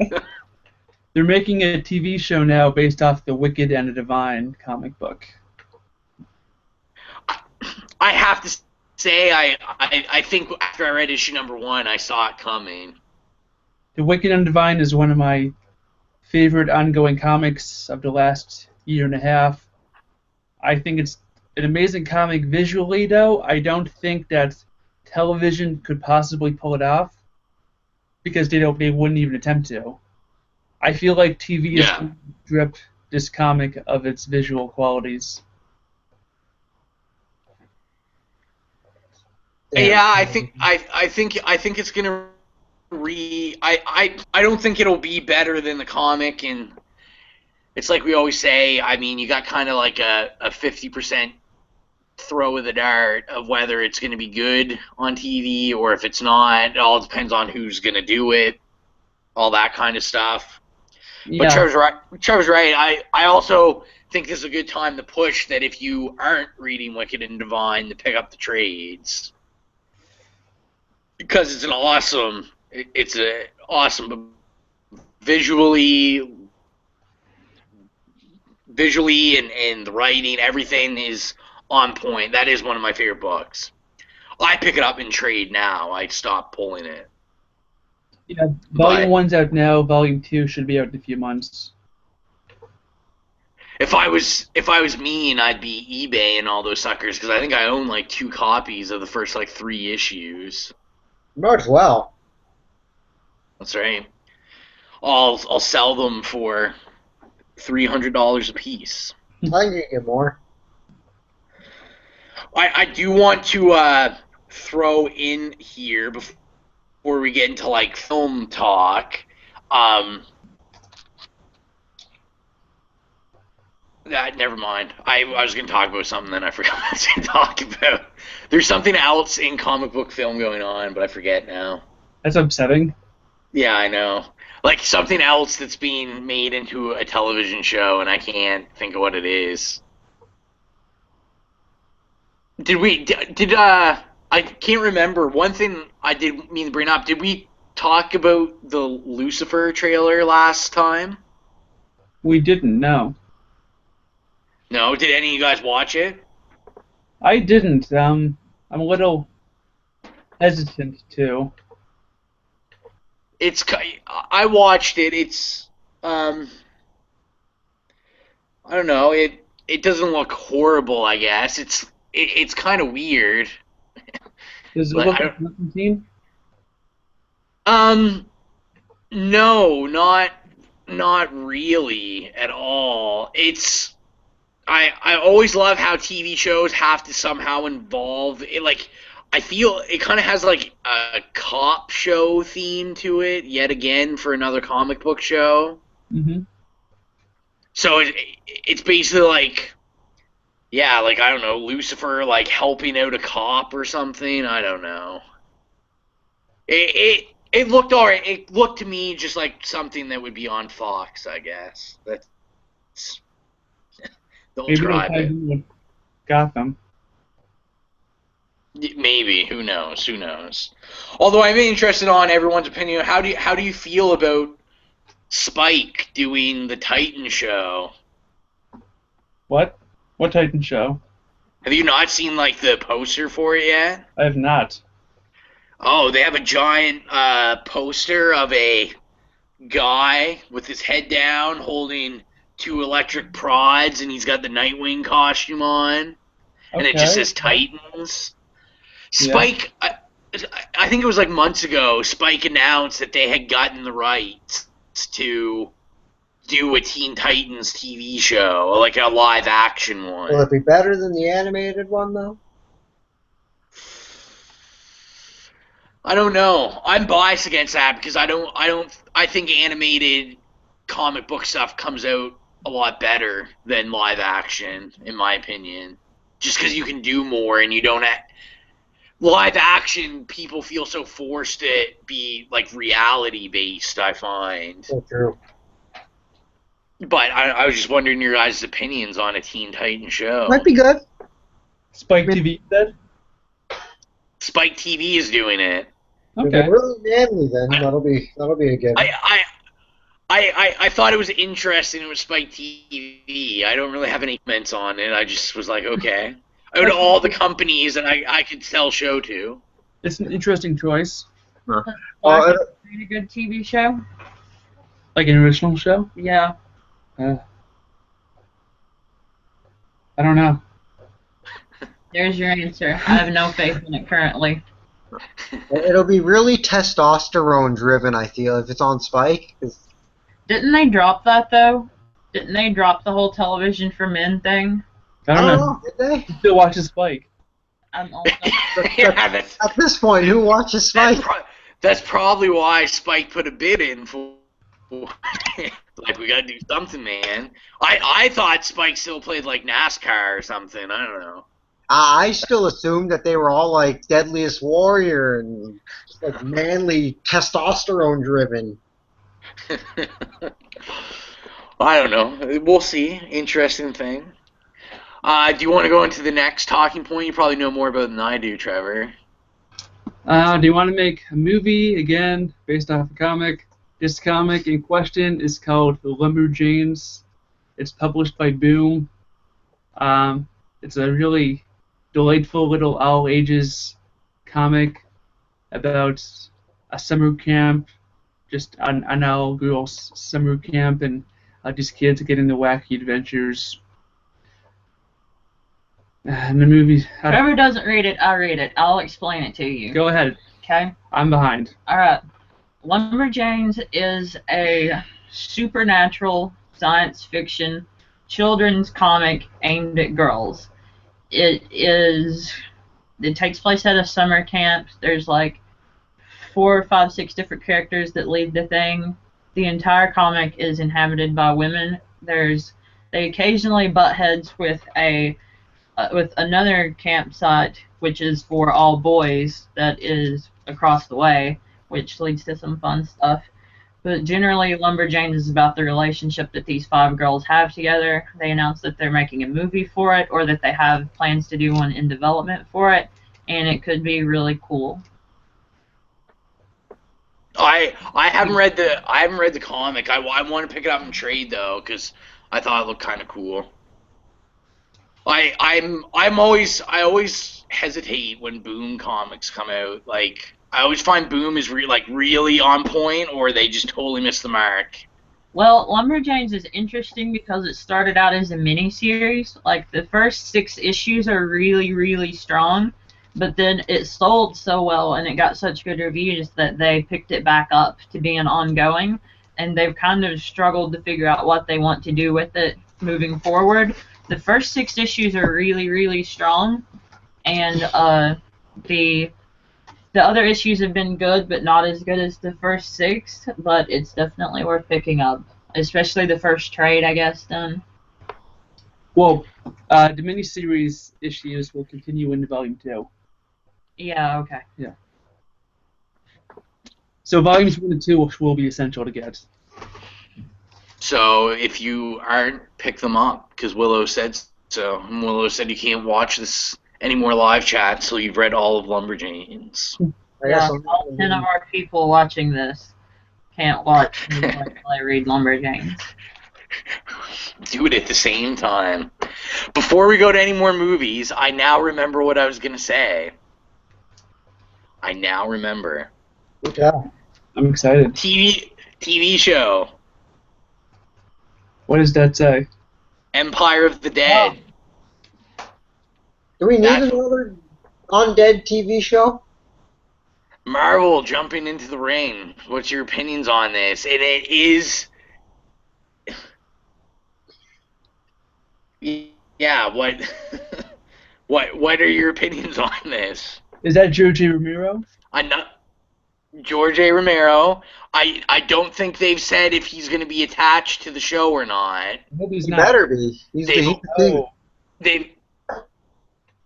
They're making a TV show now based off the Wicked and the Divine comic book. I have to say, I think after I read issue number 1, I saw it coming. The Wicked and Divine is one of my favorite ongoing comics of the last year and a half. I think it's an amazing comic visually, though. I don't think that television could possibly pull it off because they wouldn't even attempt to. I feel like TV has stripped this comic of its visual qualities. Yeah, I think it's gonna I don't think it'll be better than the comic, and it's like we always say. I mean, you got kind of like a 50% throw of the dart of whether it's going to be good on TV or if it's not. It all depends on who's going to do it, all that kind of stuff. But Yeah. Trevor's right. I also think this is a good time to push that if you aren't reading Wicked and Divine, to pick up the trades, because it's a awesome visually and the writing, everything is on point. That is one of my favorite books. I pick it up in trade now. I stopped pulling it. Yeah, Volume 1's out now. Volume 2 should be out in a few months. If I was mean, I'd be eBaying all those suckers, because I think I own like 2 copies of the first like 3 issues. Might as well. That's right. I'll sell them for $300 a piece. I can get more. I do want to throw in here before we get into like film talk. Never mind. I was going to talk about something, then I forgot what I was going to talk about. There's something else in comic book film going on, but I forget now. That's upsetting. Yeah, I know. Like something else that's being made into a television show, and I can't think of what it is. I can't remember. One thing I did mean to bring up, did we talk about the Lucifer trailer last time? We didn't, no. No? Did any of you guys watch it? I didn't. I'm a little hesitant to. I watched it. It's I don't know. It doesn't look horrible, I guess. It's kind of weird. Does it look like Constantine? No, not really at all. I always love how TV shows have to somehow involve it. Like, I feel it kind of has like a cop show theme to it yet again for another comic book show. Mm-hmm. So it's basically like, yeah, like I don't know, Lucifer like helping out a cop or something. I don't know. It looked alright. It looked to me just like something that would be on Fox, I guess. That's don't Maybe describe it. with Gotham. Maybe. Who knows? Who knows? Although I'm interested on everyone's opinion. How do you feel about Spike doing the Titan show? What? What Titan show? Have you not seen like the poster for it yet? I have not. Oh, they have a giant poster of a guy with his head down holding 2 electric prods, and he's got the Nightwing costume on, and it just says Titans. Spike, yeah. I think it was like months ago, Spike announced that they had gotten the rights to do a Teen Titans TV show, like a live action one. Will it be better than the animated one, though? I don't know. I'm biased against that because I think animated comic book stuff comes out a lot better than live action, in my opinion. Just because you can do more and you don't live action, people feel so forced to be like reality based, I find. So true. But I was just wondering your guys' opinions on a Teen Titan show. Might be good. Spike TV said? Spike TV is doing it. Okay. If they really named me, then that'll be a given. I thought it was interesting. It was Spike TV. I don't really have any comments on it. I just was like, okay. Out of all the companies that I could sell show to. It's an interesting choice. Is it a good TV show? Like an original show? Yeah. I don't know. There's your answer. I have no faith in it currently. It'll be really testosterone driven, I feel, if it's on Spike. Didn't they drop that, though? Didn't they drop the whole television for men thing? I don't know. Did they? Who still watches Spike? I'm also... Yeah, at this point, who watches Spike? That's probably why Spike put a bid in for. Like, we gotta do something, man. I thought Spike still played like NASCAR or something. I don't know. I still assumed that they were all like Deadliest Warrior and just like manly testosterone driven. I don't know. We'll see. Interesting thing. Do you want to go into the next talking point? You probably know more about it than I do, Trevor. Do you want to make a movie, again, based off a comic? This comic in question is called The Lumberjanes. It's published by Boom. It's a really delightful little all-ages comic about a summer camp, just an all-girls summer camp, and these kids get into wacky adventures. And the movie... Trevor doesn't read it, I read it. I'll explain it to you. Go ahead. Okay? I'm behind. Alright. Lumberjanes is a supernatural science fiction children's comic aimed at girls. It takes place at a summer camp. There's like 4, 5, 6 different characters that lead the thing. The entire comic is inhabited by women. They occasionally butt heads with another campsite, which is for all boys, that is across the way, which leads to some fun stuff. But generally, Lumberjanes is about the relationship that these 5 girls have together. They announce that they're making a movie for it, or that they have plans to do one in development for it, and it could be really cool. I haven't read the comic. I want to pick it up and trade though, because I thought it looked kind of cool. I always hesitate when Boom comics come out. Like, I always find Boom is really on point, or they just totally miss the mark. Well, Lumberjanes is interesting because it started out as a mini-series. Like, the first 6 issues are really, really strong, but then it sold so well and it got such good reviews that they picked it back up to be an ongoing, and they've kind of struggled to figure out what they want to do with it moving forward. The first 6 issues are really, really strong, and the other issues have been good, but not as good as the first 6, but it's definitely worth picking up, especially the first trade, I guess, done. Well, the miniseries issues will continue into Volume 2. Yeah, okay. Yeah. So Volumes 1 and 2 will be essential to get. So if you aren't, pick them up, because Willow said so. And Willow said you can't watch this any more live chat till you've read all of Lumberjanes. Yeah, all 10 of our people watching this can't watch until I read Lumberjanes. Do it at the same time. Before we go to any more movies, I now remember what I was going to say. I now remember. Yeah. I'm excited. TV show. What does that say? Empire of the Dead. Do we need another undead TV show? Marvel jumping into the ring. What's your opinions on this? And it is... Yeah, what... what are your opinions on this? Is that George A. Romero? I'm not... George A. Romero. I don't think they've said if he's going to be attached to the show or not. I hope he's He not. better be. He's the king.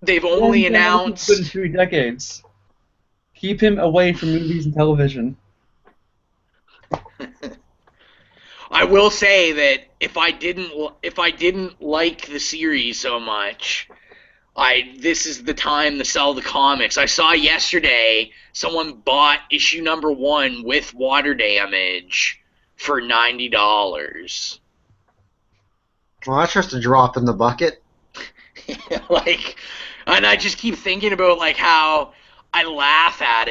They've only announced... Good in 3 decades. Keep him away from movies and television. I will say that if I didn't like the series so much, this is the time to sell the comics. I saw yesterday someone bought issue number 1 with water damage for $90. Well, that's just a drop in the bucket. And I just keep thinking about how I laugh at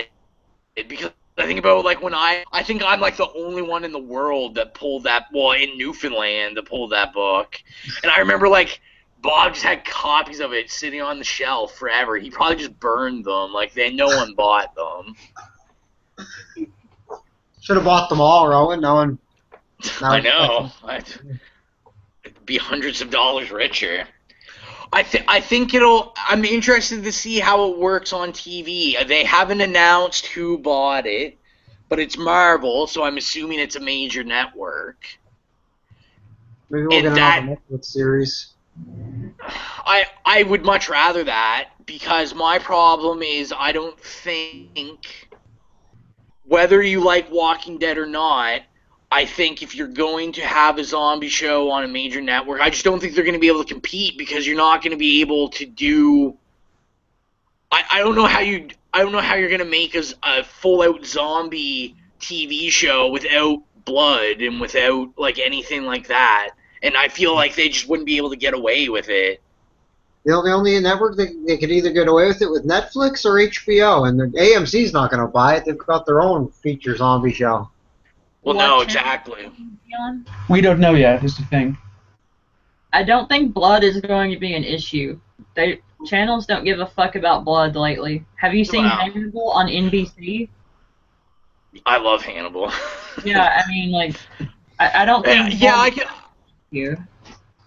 it because I think about when I think I'm the only one in the world that pulled that, in Newfoundland, that pulled that book. And I remember Bob just had copies of it sitting on the shelf forever. He probably just burned them. No one bought them. Should have bought them all, Rowan. I know. I'd be hundreds of dollars richer. I think I'm interested to see how it works on TV. They haven't announced who bought it. but it's Marvel, so I'm assuming it's a major network. Maybe we'll get another Netflix series. I would much rather that, because my problem is I don't think, whether you like Walking Dead or not, I think if you're going to have a zombie show on a major network, I just don't think they're going to be able to compete, because you're not going to be able to do. I don't know how you're going to make a full out zombie TV show without blood and without like anything like that. And I feel like they just wouldn't be able to get away with it. The only network they could either get away with it with Netflix or HBO, and the AMC's not going to buy it. They've got their own feature zombie show. Well, no, exactly. We don't know yet, is the thing. I don't think blood is going to be an issue. Channels don't give a fuck about blood lately. Have you seen Hannibal on NBC? I love Hannibal. Yeah, I mean, like, I don't think... Yeah, I can...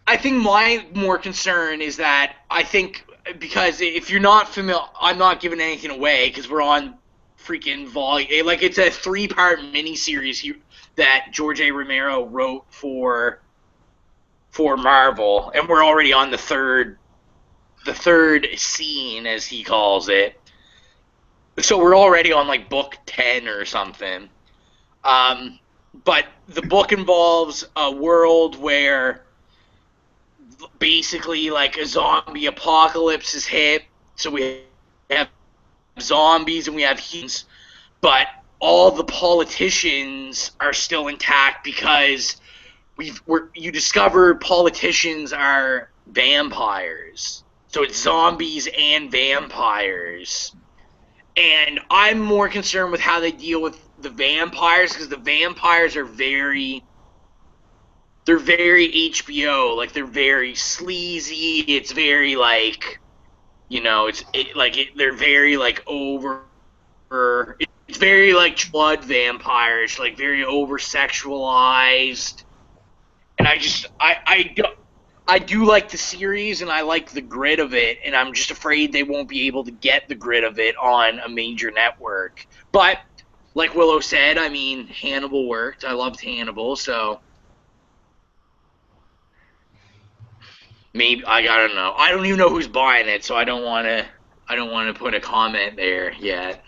I think my more concern is that I think, because if you're not familiar, I'm not giving anything away because we're on freaking volume. Like, it's a 3-part miniseries that George A. Romero wrote for Marvel, and we're already on the third scene, as he calls it. So we're already on like book 10 or something. But the book involves a world where basically like a zombie apocalypse is hit. So we have zombies and we have humans, but all the politicians are still intact because you discover politicians are vampires. So it's zombies and vampires. And I'm more concerned with how they deal with the vampires, because the vampires are very HBO, like they're very sleazy. It's very like, they're very like it's very like blood vampires, like very over sexualized. And I do like the series, and I like the grit of it, and I'm just afraid they won't be able to get the grit of it on a major network. But like Willow said, I mean, Hannibal worked. I loved Hannibal, so maybe I don't know. I don't even know who's buying it, so I don't want to put a comment there yet.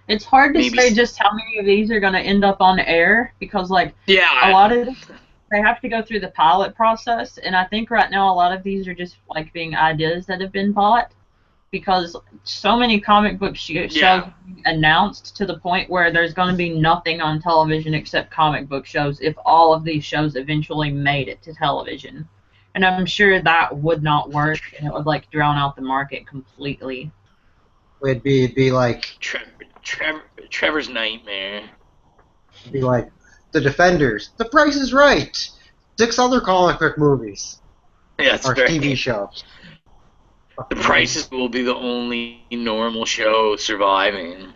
It's hard to say just how many of these are going to end up on air, because like a lot of they have to go through the pilot process, and I think right now a lot of these are just like being ideas that have been bought, because so many comic book shows announced to the point where there's going to be nothing on television except comic book shows if all of these shows eventually made it to television. And I'm sure that would not work, and it would like drown out the market completely. It'd be like Trevor's nightmare. It'd be like The Defenders, The Price is Right, 6 other comic book movies, or TV shows. The Prices will be the only normal show surviving.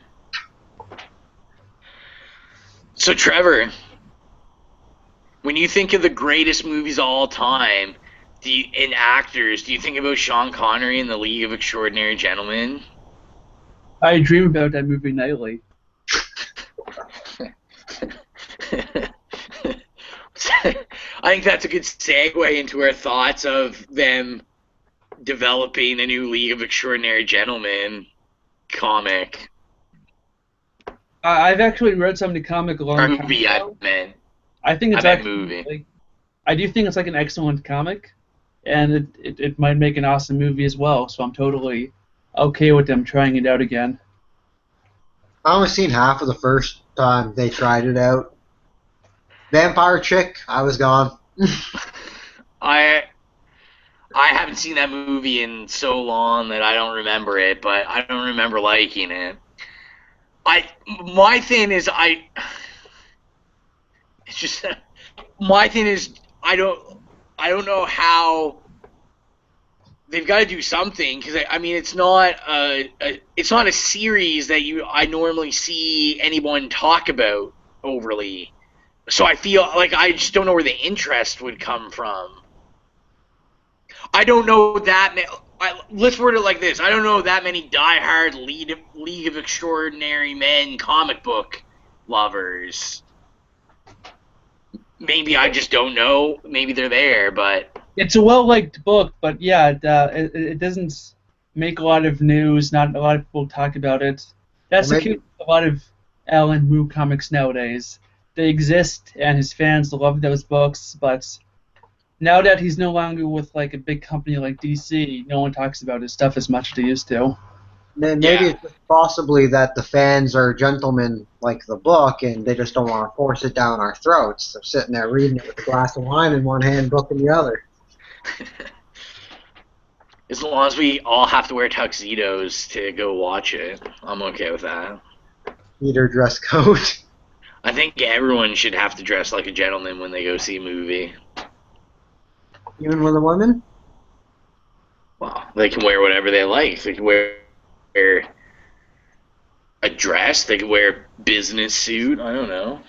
So Trevor, when you think of the greatest movies of all time, in actors, do you think about Sean Connery in The League of Extraordinary Gentlemen? I dream about that movie nightly. I think that's a good segue into our thoughts of them developing a new League of Extraordinary Gentlemen comic. I've actually read some of the comic a long time movie, ago. I think it's actually movie. Like, I do think it's like an excellent comic, and it might make an awesome movie as well. So I'm totally okay with them trying it out again. I only seen half of the first time they tried it out. Vampire chick, I was gone. I haven't seen that movie in so long that I don't remember it, but I don't remember liking it. My thing is I don't know how they've got to do something, because I mean it's not a series that I normally see anyone talk about overly. So I feel like I just don't know where the interest would come from. I don't know that let's word it like this. I don't know that many diehard League of Extraordinary Men comic book lovers. Maybe I just don't know. Maybe they're there, but It's a well-liked book, but yeah, it doesn't make a lot of news. Not a lot of people talk about it. That's Well, the case with a lot of Alan Moore comics nowadays. They exist, and his fans love those books, but now that he's no longer with like a big company like DC, no one talks about his stuff as much as they used to. maybe Yeah. it's just possibly that the fans are gentlemen like the book, and they just don't want to force it down our throats. They're sitting there reading it with a glass of wine in one hand, book in the other. as long as we all have to wear tuxedos to go watch it, I'm okay with that. Either dress code. I think everyone should have to dress like a gentleman when they go see a movie. Even with the women? Well, they can wear whatever they like. They can wear a dress. They can wear a business suit. I don't know.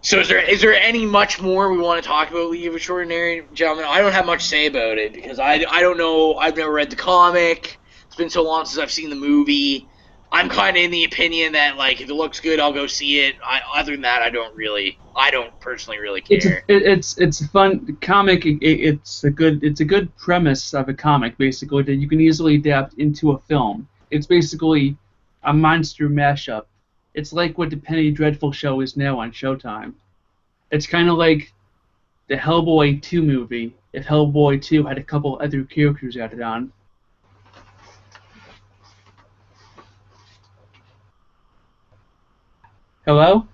So is there any much more we want to talk about League of Extraordinary Gentlemen? I don't have much to say about it because I don't know. I've never read the comic. It's been so long since I've seen the movie. I'm kind of in the opinion that like if it looks good, I'll go see it. Other than that, I don't personally really care. It's a fun comic. It's a good premise of a comic basically that you can easily adapt into a film. It's basically a monster mashup. It's like what the Penny Dreadful show is now on Showtime. It's kind of like the Hellboy 2 movie if Hellboy 2 had a couple other characters added on. Hello?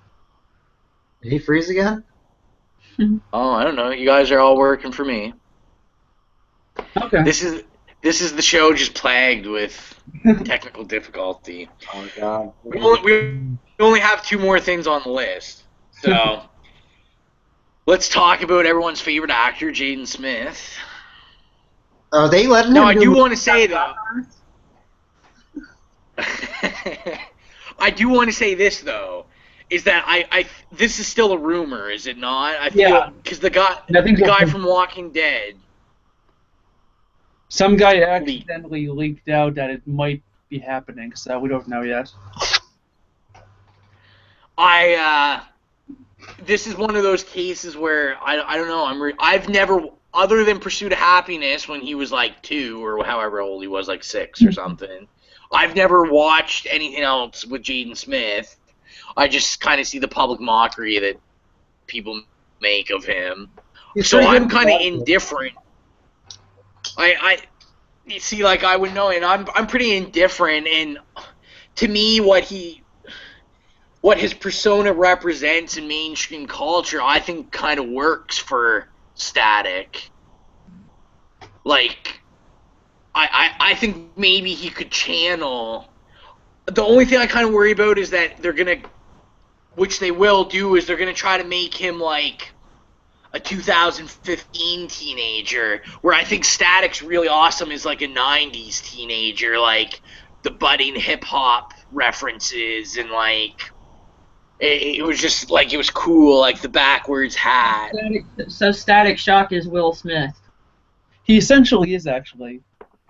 Did he freeze again? Oh, I don't know. You guys are all working for me. Okay. This is the show just plagued with technical difficulty. Oh, God. We only have two more things on the list. So let's talk about everyone's favorite actor, Jaden Smith. Are they letting Now, him I do do want to say, though. I do want to say this, though, is that this is still a rumor, is it not? I feel Yeah. because the guy Nothing's from Walking Dead. Some guy accidentally leaked out that it might be happening, so we don't know yet. This is one of those cases where I don't know. I've never, other than Pursuit of Happiness when he was like 2 or however old he was, like 6 or something. I've never watched anything else with Jaden Smith. I just kind of see the public mockery that people make of him. So I'm kind of indifferent. You see, like I would know, and I'm pretty indifferent. And to me, what his persona represents in mainstream culture, I think kind of works for Static. Like, I think maybe he could channel. The only thing I kind of worry about is that they're gonna, which they will do, is they're gonna try to make him like a 2015 teenager, where I think Static's really awesome as like a 90s teenager, like the budding hip hop references and like it was just like it was cool, like the backwards hat. So Static Shock is Will Smith. He essentially is actually.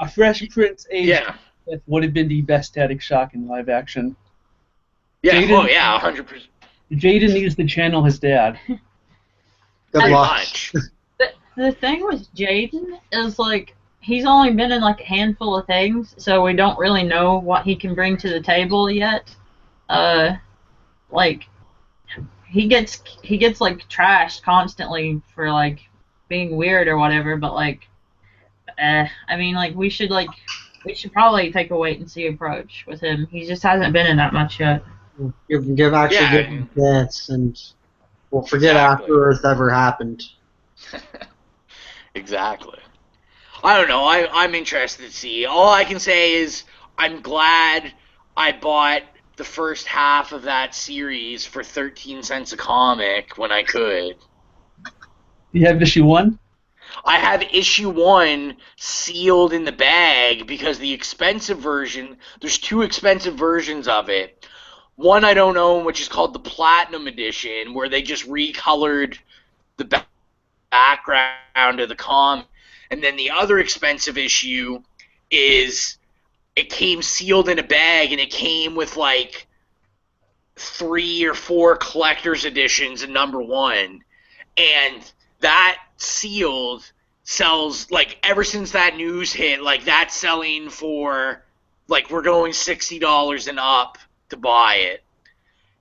A Fresh Prince aged Yeah. Smith would have been the best Static Shock in live action. Yeah, Jaden- oh yeah, 100%. Jaden needs to channel his dad. Good Pretty luck. much. The thing with Jaden is like he's only been in like a handful of things, so we don't really know what he can bring to the table yet. Like he gets like trashed constantly for like being weird or whatever, but like I mean like we should probably take a wait and see approach with him. He just hasn't been in that much yet. Give him a chance, and we'll forget Exactly. after it's ever happened. Exactly. I don't know. I'm interested to see. All I can say is I'm glad I bought the first half of that series for 13 cents a comic when I could. You have issue 1? I have issue 1 sealed in the bag because the expensive version, there's 2 expensive versions of it. One I don't own, which is called the Platinum Edition, where they just recolored the background of the comic. And then the other expensive issue is it came sealed in a bag, and it came with like 3 or 4 collector's editions in #1, and that sealed sells, like, ever since that news hit, like, that's selling for, like, we're going $60 and up to buy it.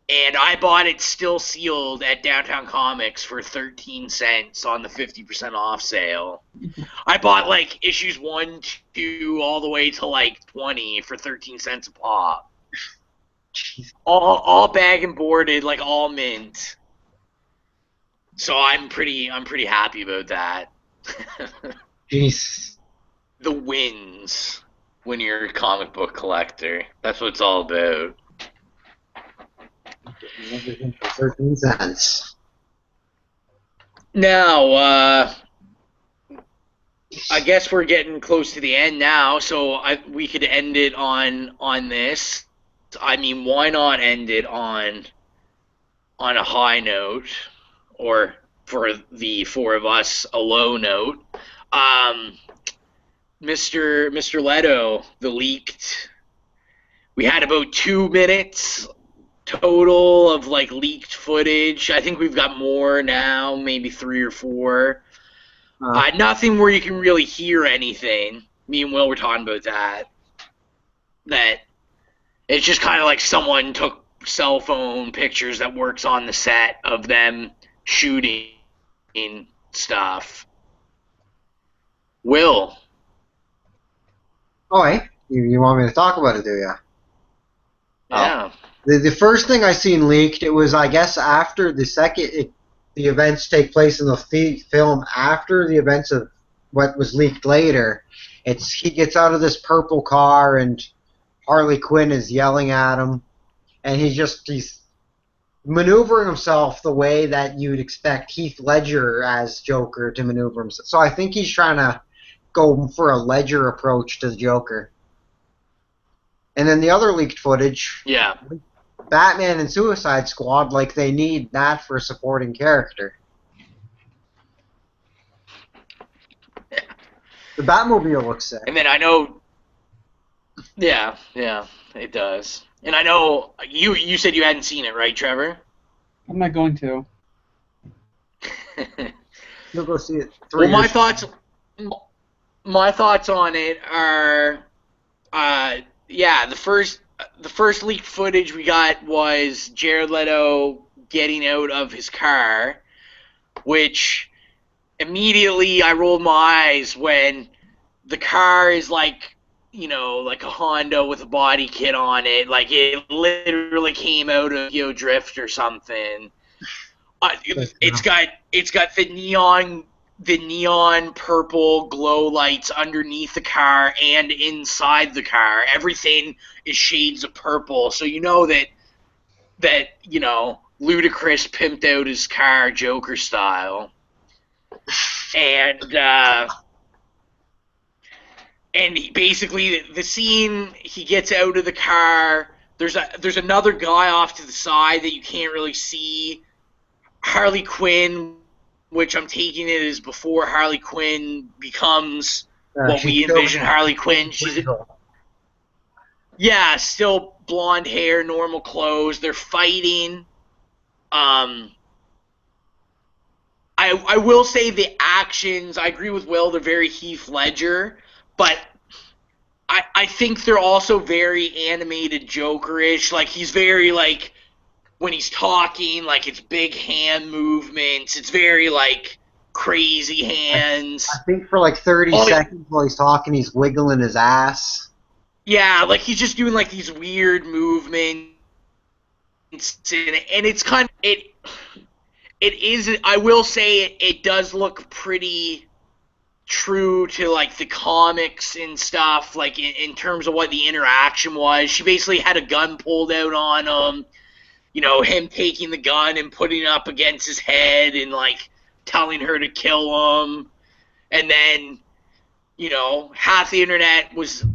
And I bought it still sealed at Downtown Comics for 13 cents on the 50% off sale. I bought, like, issues 1, 2, all the way to, like, 20 for 13 cents a pop. All bag and boarded, like, all mint. So I'm pretty happy about that. Jeez. The wins when you're a comic book collector. That's what it's all about. Everything for 13 cents. Now, I guess we're getting close to the end now, so we could end it on this. I mean, why not end it on a high note, or for the 4 of us, a low note? Mr. Leto, the leaked. We had about 2 minutes total of, like, leaked footage. I think we've got more now, maybe 3 or 4. Nothing where you can really hear anything. Me and Will were talking about that. That it's just kind of like someone took cell phone pictures that works on the set of them shooting stuff. Will. Oh, hey? You want me to talk about it, do you? Yeah. The first thing I seen leaked, it was, I guess, after the the events take place in the film after the events of what was leaked later. He gets out of this purple car, and Harley Quinn is yelling at him, and he's maneuvering himself the way that you'd expect Heath Ledger as Joker to maneuver himself. So I think he's trying to go for a Ledger approach to the Joker. And then the other leaked footage, Yeah. Batman and Suicide Squad, like they need that for a supporting character. The Batmobile looks sick. And then I know, yeah, it does. And I know you said you hadn't seen it, right, Trevor? I'm not going to. You'll go see it. Well, my thoughts on it are, the first leaked footage we got was Jared Leto getting out of his car, which immediately I rolled my eyes when the car is like, like a Honda with a body kit on it. Like, it literally came out of Drift or something. It's got the neon purple glow lights underneath the car and inside the car. Everything is shades of purple, so you know that Ludacris pimped out his car Joker style. And basically the scene, he gets out of the car, there's another guy off to the side that you can't really see. Harley Quinn, which I'm taking it is before Harley Quinn becomes what we envision Harley Quinn. She's still blonde hair, normal clothes. They're fighting. I will say the actions, I agree with Will, they're very Heath Ledger, but I think they're also very animated Joker-ish. Like, he's very, like, when he's talking, like, it's big hand movements. It's very, like, crazy hands. I think for like 30 seconds while he's talking, he's wiggling his ass. Yeah, like, he's just doing, like, these weird movements. And it's kind of... It is... I will say it does look pretty true to, like, the comics and stuff, like, in terms of what the interaction was. She basically had a gun pulled out on him. Him taking the gun and putting it up against his head and, like, telling her to kill him. And then, half the internet was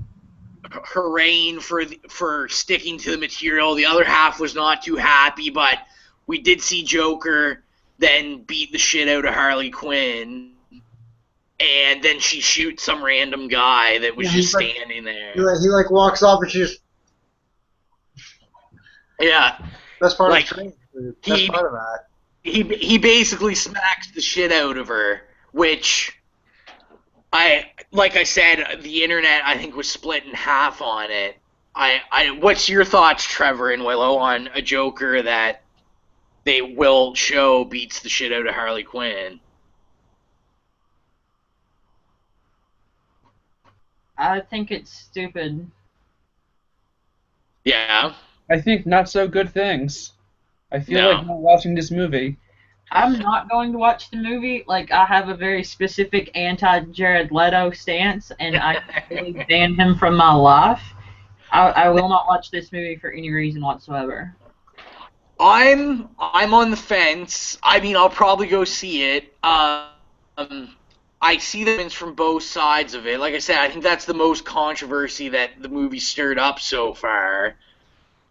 hurraying for sticking to the material. The other half was not too happy, but we did see Joker then beat the shit out of Harley Quinn. and then she shoots some random guy that was Yeah, just he's like- standing there. He like walks up and she just Yeah, best part like of the training. The he best part of that. he basically smacks the shit out of her, which like I said, the internet I think was split in half on it. What's your thoughts, Trevor and Willow, on a Joker that they will show beats the shit out of Harley Quinn? I think it's stupid. Yeah, I think not so good things. I feel No. like not watching this movie. I'm not going to watch the movie. Like, I have a very specific anti-Jared Leto stance, and I completely ban him from my life. I will not watch this movie for any reason whatsoever. I'm on the fence. I mean, I'll probably go see it. I see the wins from both sides of it. Like I said, I think that's the most controversy that the movie stirred up so far.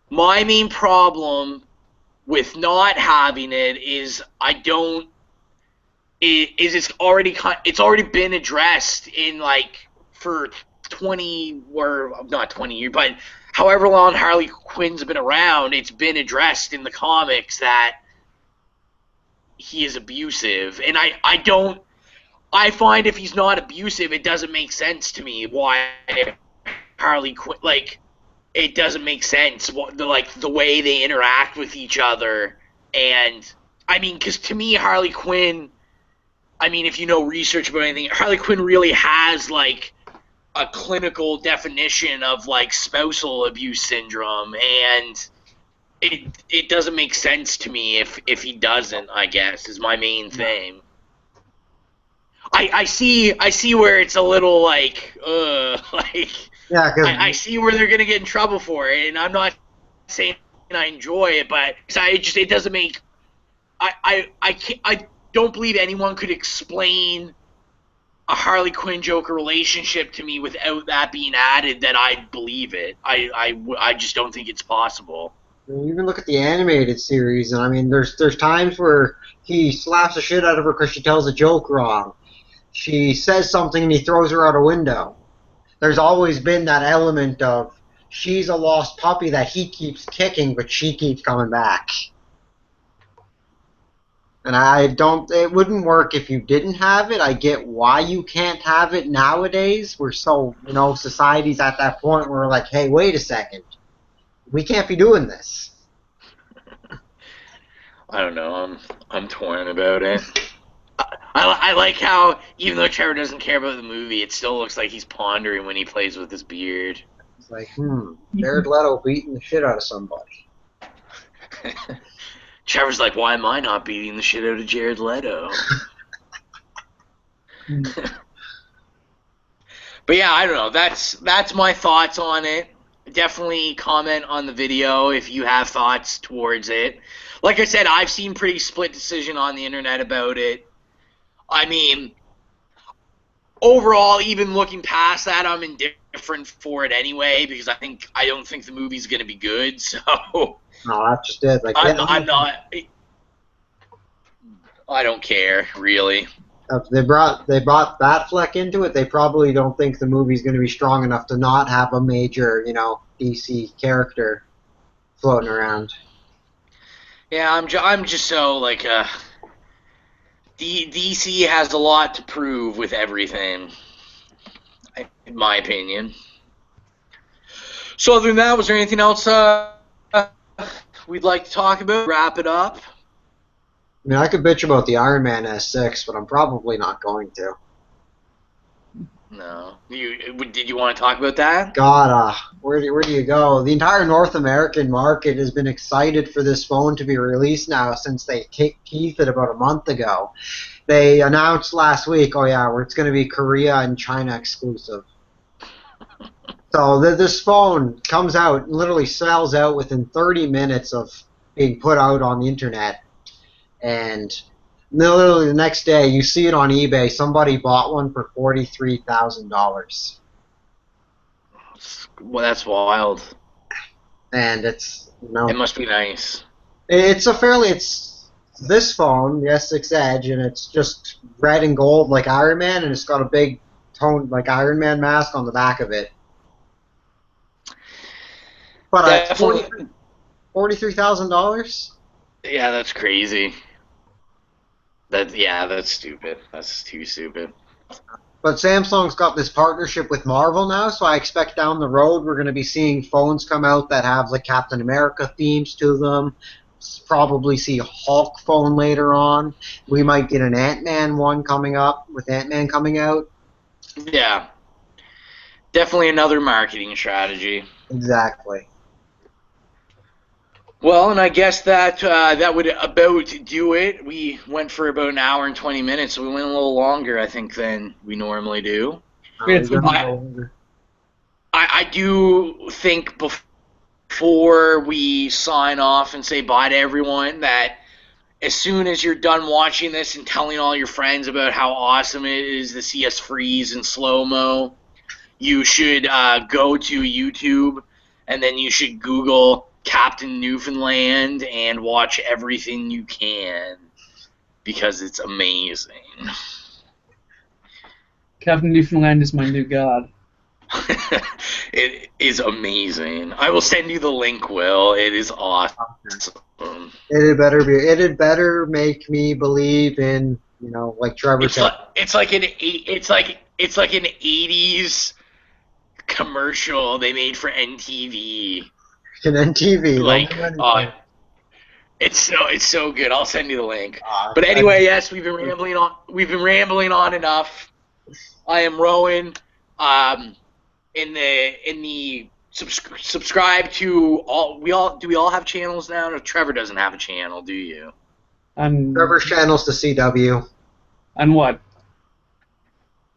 My main problem with not having it is it's already been addressed in like for 20 or not 20 years, but however long Harley Quinn's been around, it's been addressed in the comics that he is abusive, and I find if he's not abusive, it doesn't make sense to me why Harley Quinn, like, it doesn't make sense the way they interact with each other. And I mean, because to me Harley Quinn, I mean, if you know research about anything, Harley Quinn really has like a clinical definition of like spousal abuse syndrome, and it doesn't make sense to me if he doesn't, I guess, is my main thing. I see where it's a little like like Yeah, because I see where they're gonna get in trouble for it, and I'm not saying I enjoy it, but it doesn't make I don't believe anyone could explain a Harley Quinn Joker relationship to me without that being added that I'd believe it. I just don't think it's possible. even look at the animated series, and I mean, there's times where he slaps the shit out of her because she tells a joke wrong. She says something and he throws her out a window. There's always been that element of she's a lost puppy that he keeps kicking, but she keeps coming back. And it wouldn't work if you didn't have it. I get why you can't have it nowadays. We're so, society's at that point where we're like, hey, wait a second. We can't be doing this. I don't know. I'm torn about it. I like how even though Trevor doesn't care about the movie, it still looks like he's pondering when he plays with his beard. It's like, Jared Leto beating the shit out of somebody. Trevor's like, why am I not beating the shit out of Jared Leto? But yeah, I don't know. That's my thoughts on it. Definitely comment on the video if you have thoughts towards it. Like I said, I've seen pretty split decision on the internet about it. I mean, overall, even looking past that, I'm indifferent for it anyway because I don't think the movie's gonna be good. So No, that's just it. Like, I'm not. I don't care really. If they brought Batfleck into it, they probably don't think the movie's going to be strong enough to not have a major, DC character floating around. Yeah, I'm just so like DC has a lot to prove with everything, in my opinion. So other than that, was there anything else we'd like to talk about? Wrap it up. I mean, I could bitch about the Iron Man S6, but I'm probably not going to. No. Did you want to talk about that? God, where do you go? The entire North American market has been excited for this phone to be released now since they teased it about a month ago. They announced last week, oh yeah, it's going to be Korea and China exclusive. So this phone comes out, literally sells out within 30 minutes of being put out on the internet. And literally the next day, you see it on eBay. Somebody bought one for $43,000. Well, that's wild. And it's It must be nice. it's this phone, the S6 Edge, and it's just red and gold like Iron Man, and it's got a big toned like Iron Man mask on the back of it. But it's Definitely. $43,000. Yeah, that's crazy. That's stupid. That's too stupid. But Samsung's got this partnership with Marvel now, so I expect down the road we're going to be seeing phones come out that have like Captain America themes to them. Probably see a Hulk phone later on. We might get an Ant-Man one coming up with Ant-Man coming out. Yeah, definitely another marketing strategy. Exactly. Well, and I guess that would about do it. We went for about an hour and 20 minutes, so we went a little longer, I think, than we normally do. We had some- I do think before we sign off and say bye to everyone that as soon as you're done watching this and telling all your friends about how awesome it is to see us freeze in slow-mo, you should go to YouTube and then you should Google Captain Newfoundland and watch everything you can because it's amazing. Captain Newfoundland is my new god. It is amazing. I will send you the link, Will. It is awesome. It'd better make me believe in, like Trevor said. It's like an 80s commercial they made for NTV. An NTV. Like, it's so good. I'll send you the link. But anyway, yes, we've been rambling on enough. I am Rowan. Subscribe to all. Do we all have channels now? No, Trevor doesn't have a channel, do you? Trevor's channel's the CW. On what?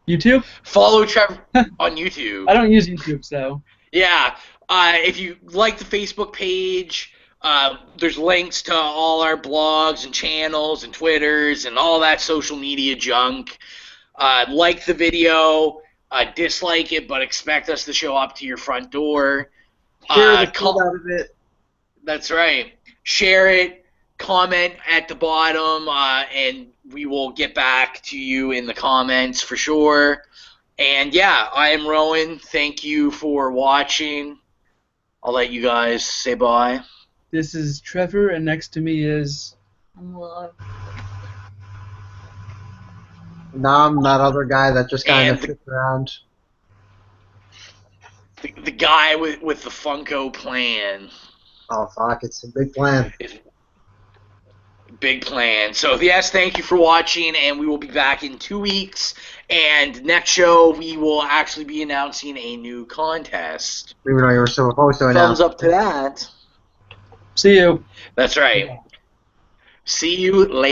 YouTube? Follow Trevor on YouTube. I don't use YouTube, so. Yeah. If you like the Facebook page, there's links to all our blogs and channels and Twitters and all that social media junk. Like the video, dislike it, but expect us to show up to your front door. Share the shit out of it. That's right. Share it. Comment at the bottom, and we will get back to you in the comments for sure. And yeah, I am Rowan. Thank you for watching. I'll let you guys say bye. This is Trevor, and next to me is... Love. I'm that other guy that just kind of sits around. The guy with the Funko plan. Oh, fuck, it's a big plan. Big plan. So, yes, thank you for watching, and we will be back in 2 weeks. And next show, we will actually be announcing a new contest. Even though you were supposed to announce. Thumbs up to that. See you. That's right. See you later.